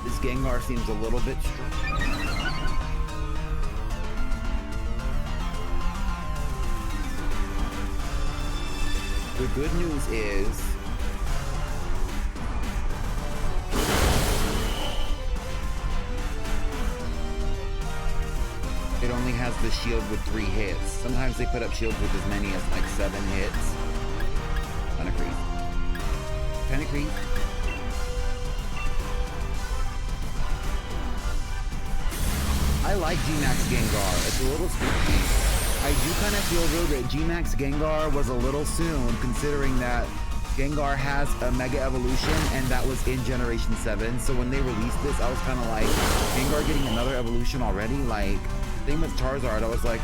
This Gengar seems a little bit strong. The good news is it only has the shield with 3 hits. Sometimes they put up shields with as many as like 7 hits. Kinda crazy. Kinda crazy. I like G-Max Gengar. It's a little spooky. I do kind of feel though that G-Max Gengar was a little soon, considering that Gengar has a Mega Evolution, and that was in Generation 7. So when they released this, I was kind of like, Gengar getting another evolution already? Like, same with Charizard, I was like,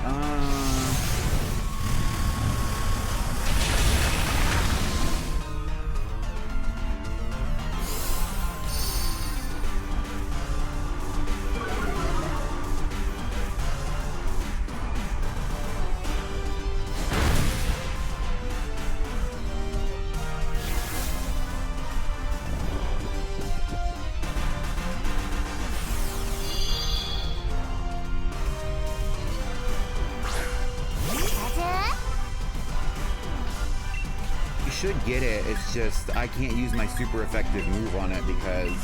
should get it. It's just I can't use my super effective move on it because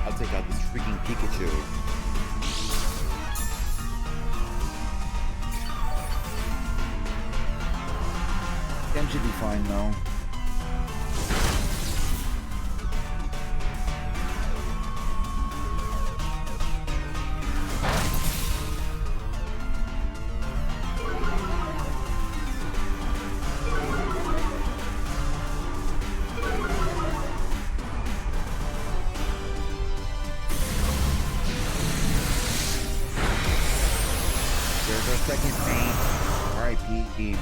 I'll take out this freaking Pikachu. Them should be fine though. Second paint. R.I.P.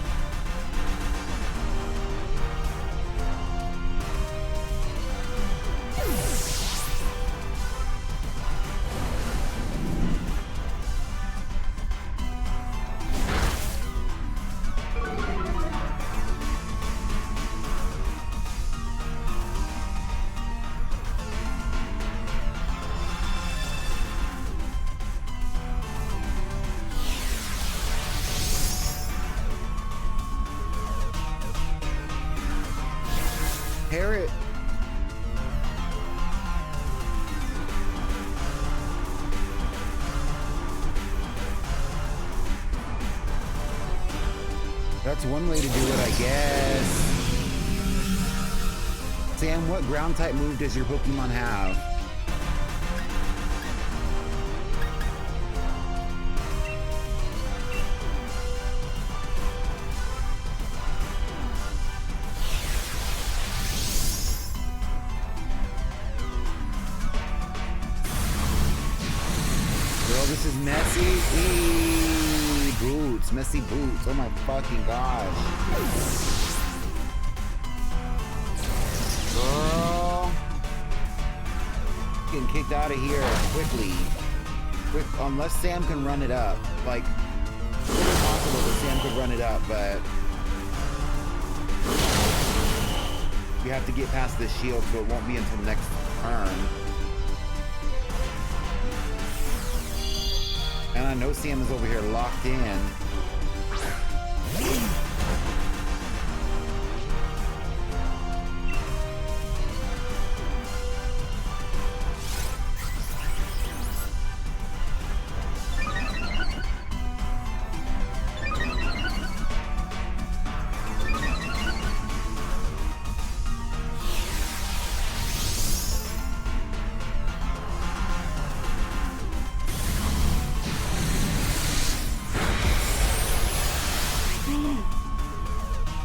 Parrot. That's one way to do it, I guess. Sam, what ground type move does your Pokemon have? This is messy. boots, messy boots. Oh my fucking gosh. Girl. Getting kicked out of here quickly. Unless Sam can run it up. Like, it's possible that Sam could run it up, but we have to get past this shield, so it won't be until next turn. And I know Sam is over here locked in.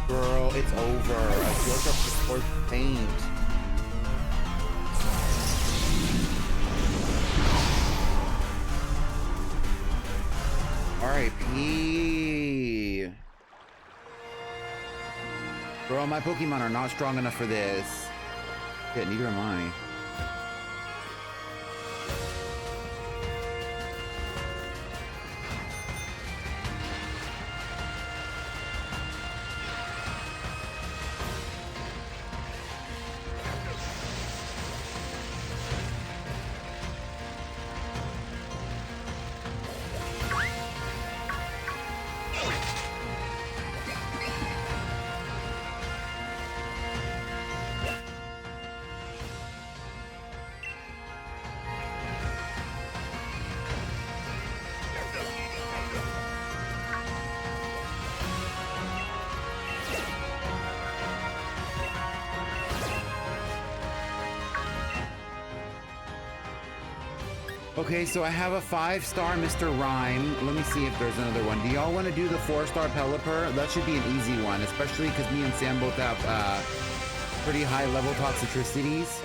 Girl, it's over. I feel like I'm forced to faint. R.I.P. Girl, my Pokemon are not strong enough for this. Shit, neither am I. Okay, so I have a 5-star Mr. Rhyme. Let me see if there's another one. Do y'all want to do the 4-star Pelipper? That should be an easy one, especially because me and Sam both have pretty high level toxicities.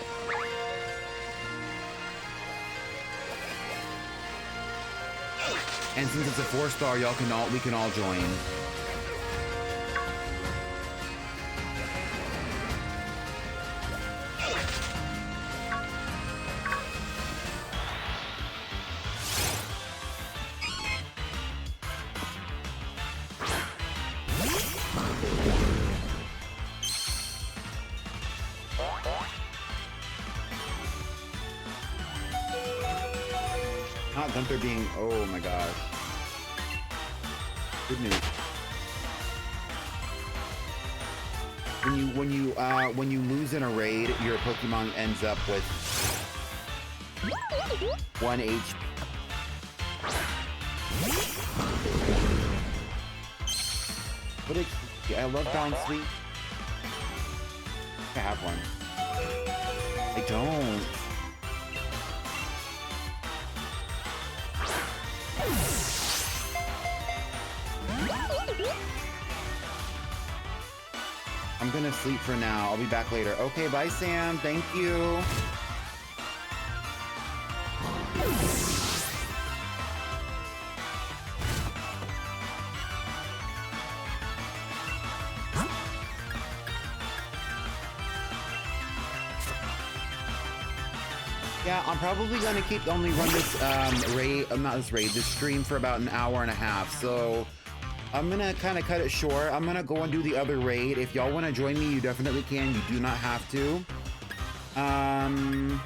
And since it's a 4-star, we can all join. Not Gunther being, oh my gosh. Good news. When you lose in a raid, your Pokemon ends up with 1 HP. What I love Down Sweet. I have one. I don't. I'm gonna sleep for now. I'll be back later. Okay, bye Sam. Thank you. Yeah, I'm probably gonna only run this this stream for about an hour and a half. So I'm gonna kind of cut it short. I'm gonna go and do the other raid. If y'all want to join me, you definitely can. You do not have to. And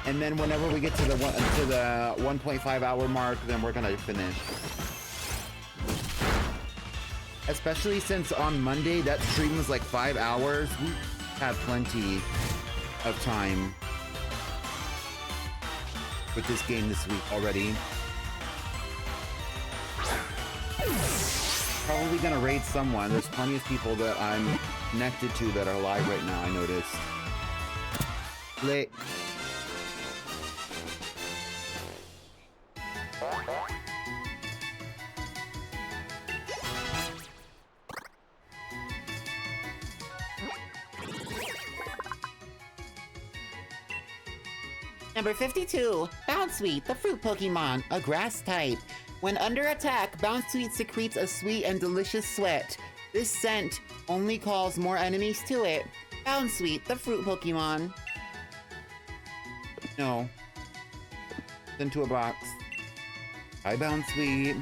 then whenever we get to the 1.5 hour mark, then we're gonna finish. Especially since on Monday that stream was like 5 hours. We have plenty of time with this game this week already. Probably gonna raid someone. There's plenty of people that I'm connected to that are live right now, I noticed. Lit. Number 52, Bounsweet, the fruit Pokemon, a grass type. When under attack, Bounsweet secretes a sweet and delicious sweat. This scent only calls more enemies to it. Bounsweet, the fruit Pokemon. No. Into a box. Hi, Bounsweet.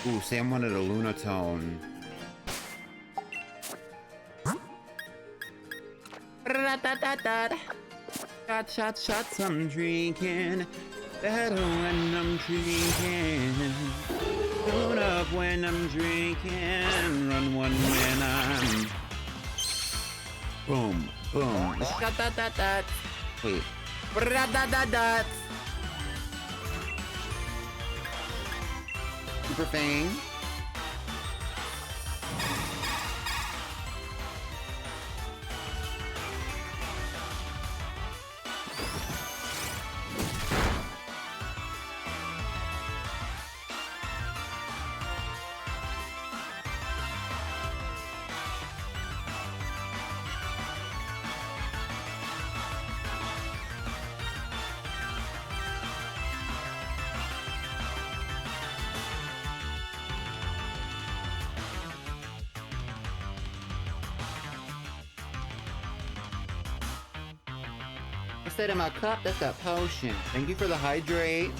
Ooh, Sam wanted a Lunatone. Shots, I'm drinking. Better when I'm drinking. Tune up when I'm drinking. Run one when I'm... Boom, boom. Wait. Super Fang. I said in my cup, that's a potion. Thank you for the hydrate.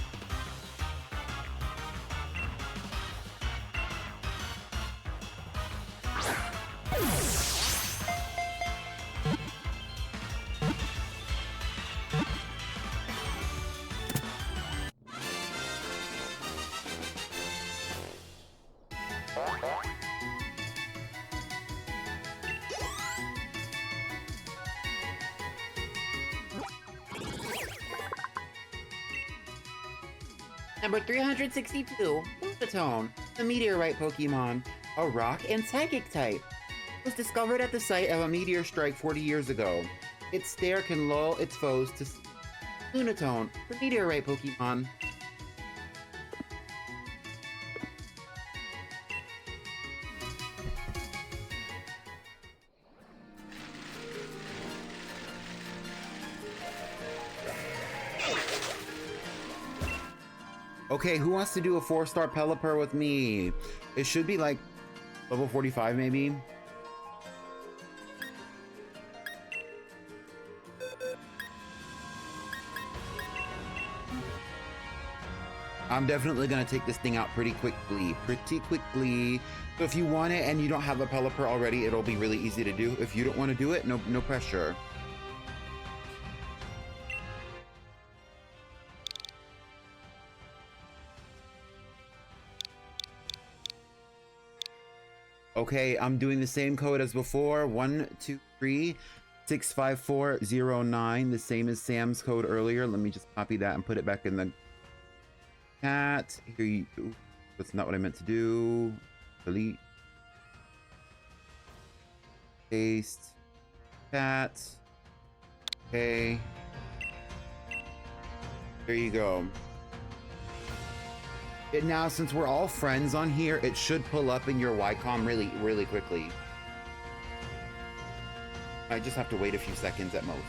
Number 362, Lunatone, the meteorite Pokemon, a rock and psychic type. It was discovered at the site of a meteor strike 40 years ago. Its stare can lull its foes to Lunatone, the meteorite Pokemon. Okay, who wants to do a 4-star Pelipper with me? It should be like level 45 maybe. I'm definitely gonna take this thing out pretty quickly. So if you want it and you don't have a Pelipper already, it'll be really easy to do. If you don't want to do it, no pressure. Okay, I'm doing the same code as before. 123-65409, the same as Sam's code earlier. Let me just copy that and put it back in the chat. Here you go. That's not what I meant to do. Delete. Paste. Chat. Okay. There you go. Now, since we're all friends on here, it should pull up in your Ycom really quickly. I just have to wait a few seconds at most.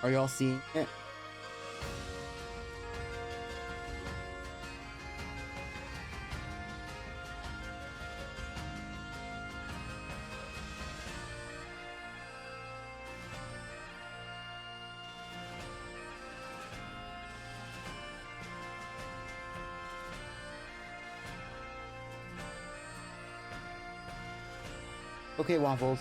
Are y'all seeing it? Okay, Waffles.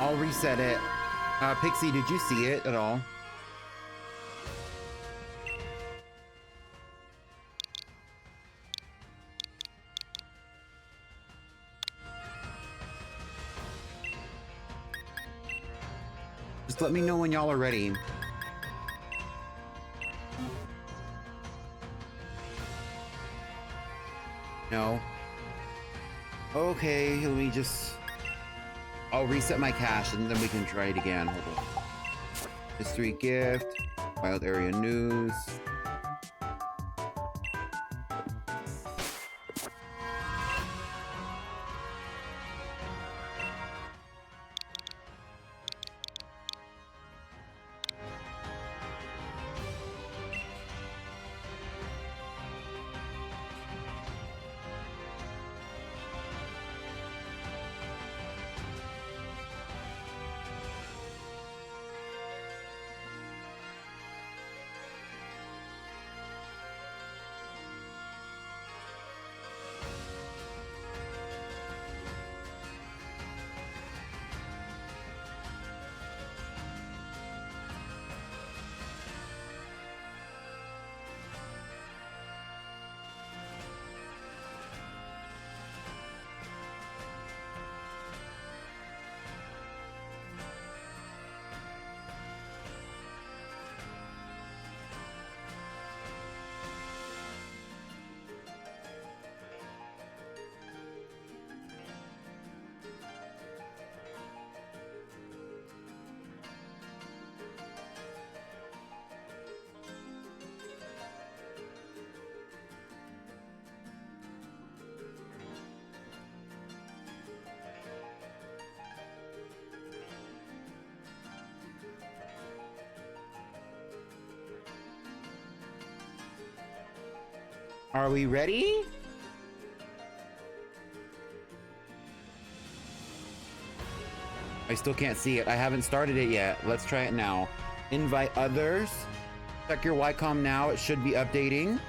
I'll reset it. Pixie, did you see it at all? Just let me know when y'all are ready. No? Okay, let me just... I'll reset my cache and then we can try it again. Hold on. Mystery gift, wild area news. Are we ready? I still can't see it. I haven't started it yet. Let's try it now. Invite others. Check your Ycom now. It should be updating.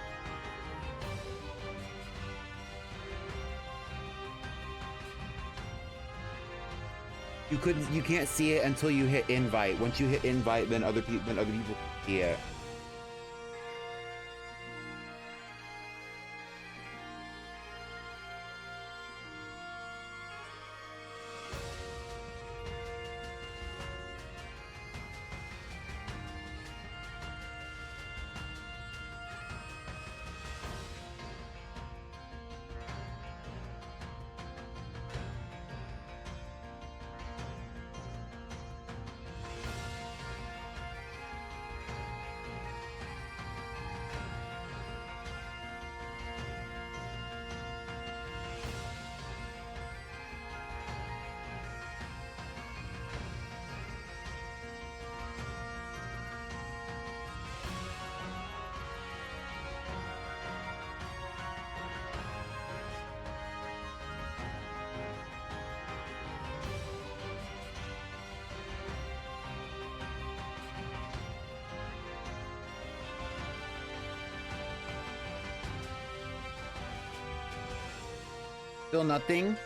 You can't see it until you hit invite. Once you hit invite, then other people can see it. Still nothing.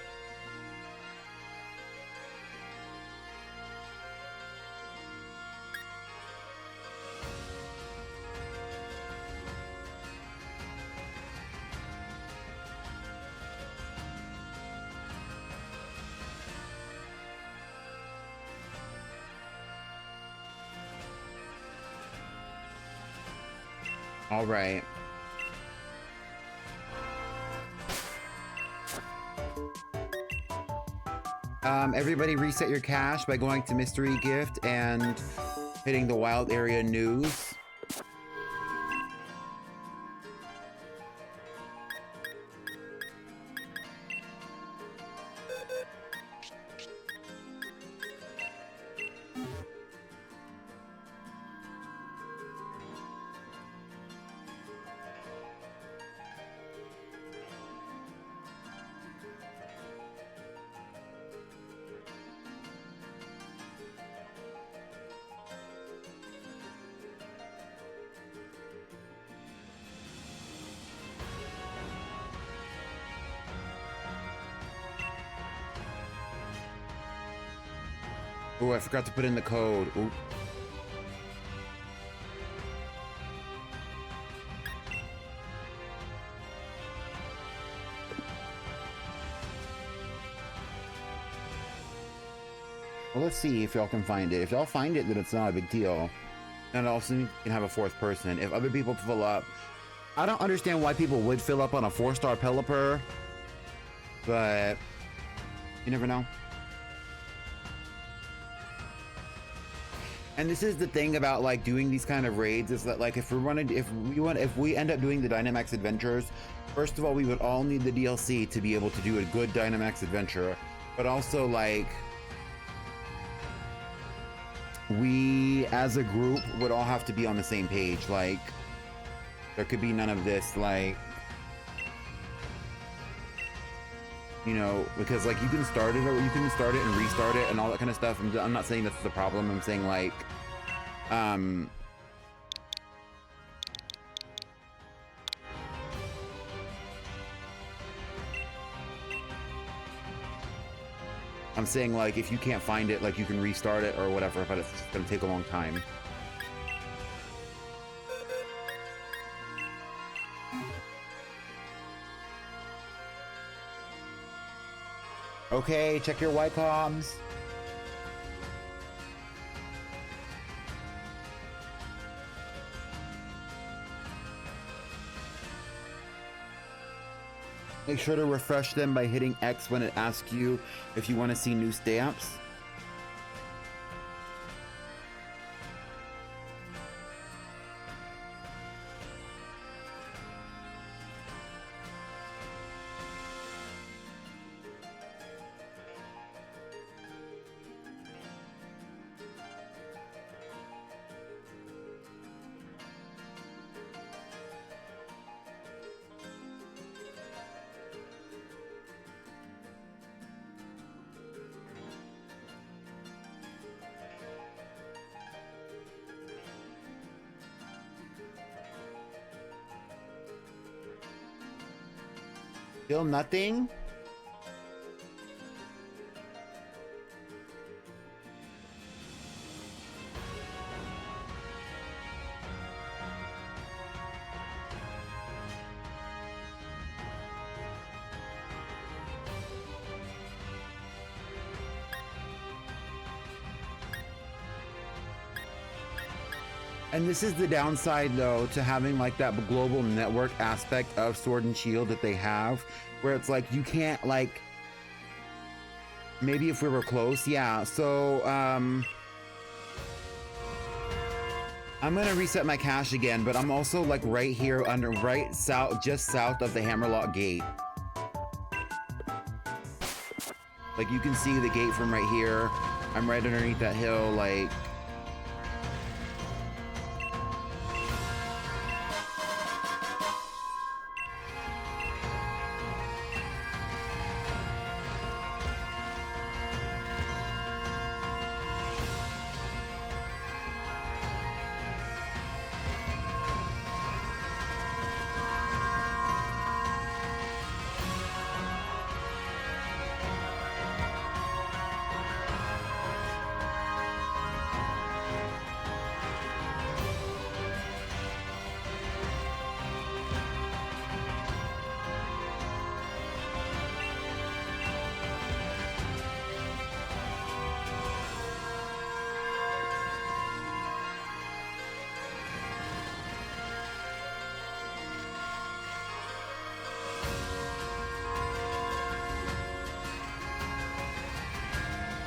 All right. Everybody reset your cache by going to mystery gift and hitting the wild area news. Oh, I forgot to put in the code. Ooh. Well, let's see if y'all can find it. If y'all find it, then it's not a big deal. And also you can have a fourth person. If other people fill up, I don't understand why people would fill up on a 4-star Pelipper, but you never know. And this is the thing about like doing these kind of raids is that like if we end up doing the Dynamax adventures, first of all, we would all need the DLC to be able to do a good Dynamax adventure, but also like we as a group would all have to be on the same page. Like there could be none of this like, you know, because like you can start it or you can start it and restart it and all that kind of stuff. I'm not saying that's the problem. I'm saying like, I'm saying like if you can't find it, like you can restart it or whatever, but it's just gonna take a long time. Okay, check your Y-coms. Make sure to refresh them by hitting X when it asks you if you want to see new stamps. Still nothing? And this is the downside, though, to having like that global network aspect of Sword and Shield that they have, where it's like you can't like. Maybe if we were close, yeah. So I'm gonna reset my cache again, but I'm also like right here under right south, just south of the Hammerlock Gate. Like you can see the gate from right here. I'm right underneath that hill, like.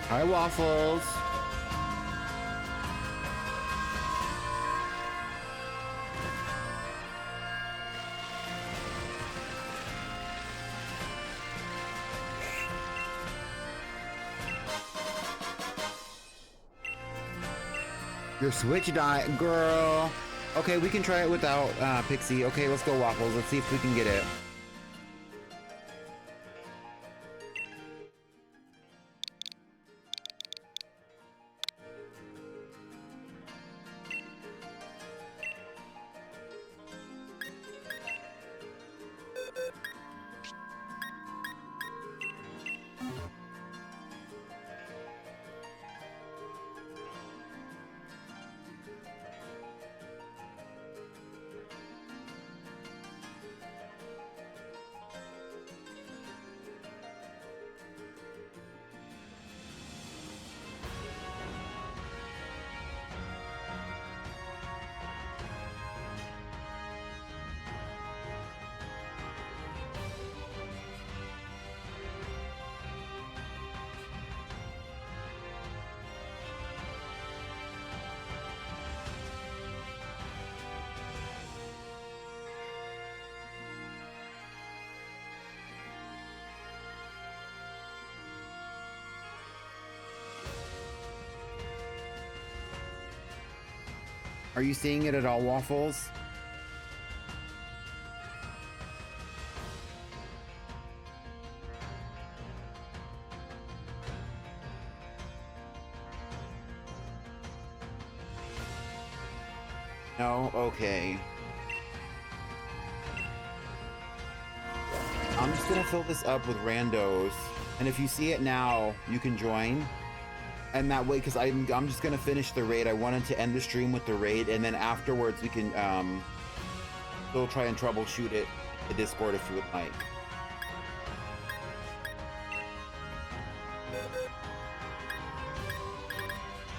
Hi, Waffles. Your Switch died, girl. Okay, we can try it without Pixie. Okay, let's go, Waffles. Let's see if we can get it. Are you seeing it at all, Waffles? No? Okay. I'm just gonna fill this up with randos, and if you see it now, you can join. And that way, because I'm just gonna finish the raid. I wanted to end the stream with the raid, and then afterwards we can still try and troubleshoot it in Discord if you would like.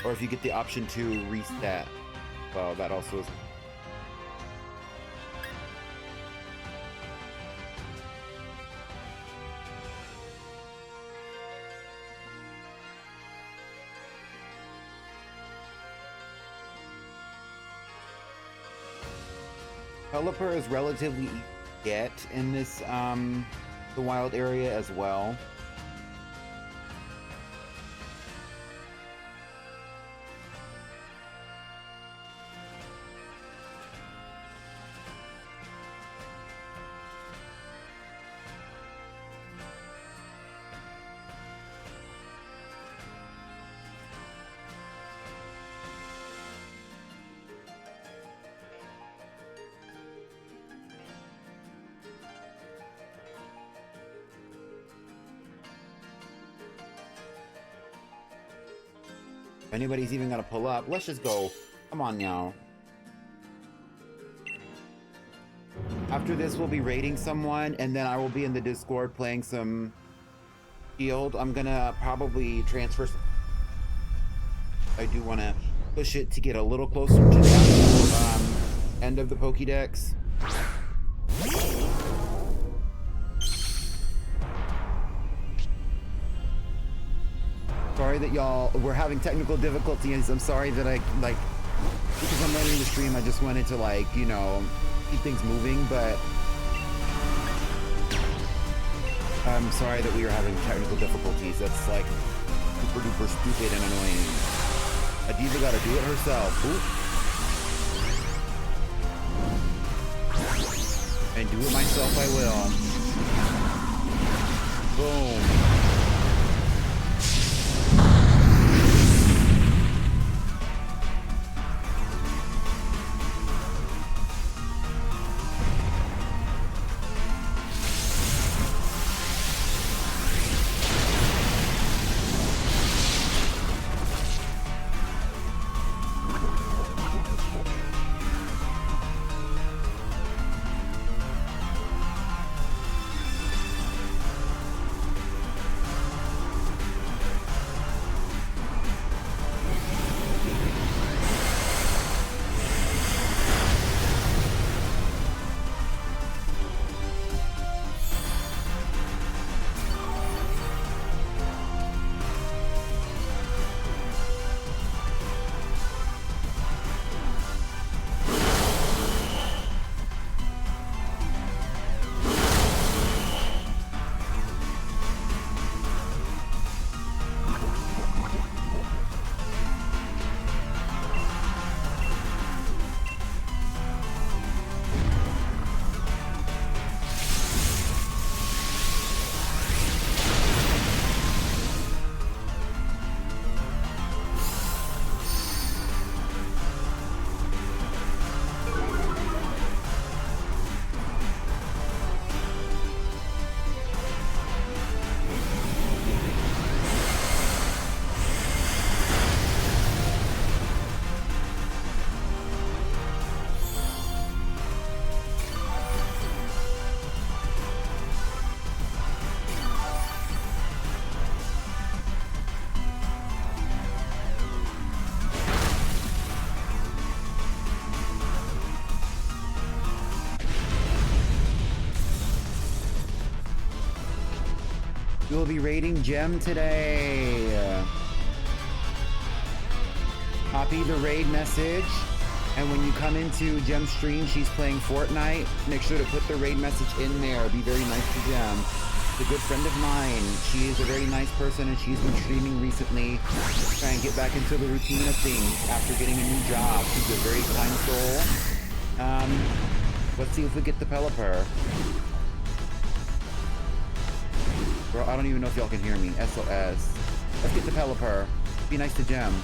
Or if you get the option to reset, well, that also is. Pelipper is relatively easy to get in this, the wild area as well. If anybody's even gonna pull up, let's just go. Come on now. After this, we'll be raiding someone, and then I will be in the Discord playing some Shield. I'm gonna probably transfer some. I do want to push it to get a little closer to the actual end of the Pokédex. Sorry that y'all, we're having technical difficulties. I'm sorry that because I'm running the stream, I just wanted to you know, keep things moving, but I'm sorry that we are having technical difficulties. That's super duper stupid and annoying. Adiva gotta do it herself. Ooh. And do it myself I will. Boom. We will be raiding Gem today. Copy the raid message, and when you come into Gem's stream, she's playing Fortnite. Make sure to put the raid message in there. Be very nice to Gem. a good friend of mine. She is a very nice person, and she's been streaming recently, trying to get back into the routine of things after getting a new job. She's a very kind soul. Let's see if we get the Pelipper. Bro, I don't even know if y'all can hear me. SOS. Let's get the Pelipper. Be nice to Gem.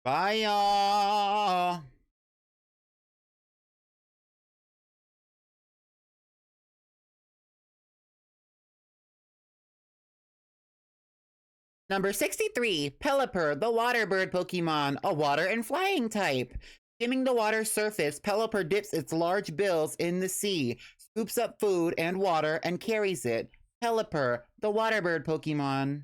Bye, y'all. Number 63, Pelipper, the water bird Pokemon, a water and flying type. Skimming the water's surface, Pelipper dips its large bills in the sea, scoops up food and water, and carries it. Pelipper, the water bird Pokemon.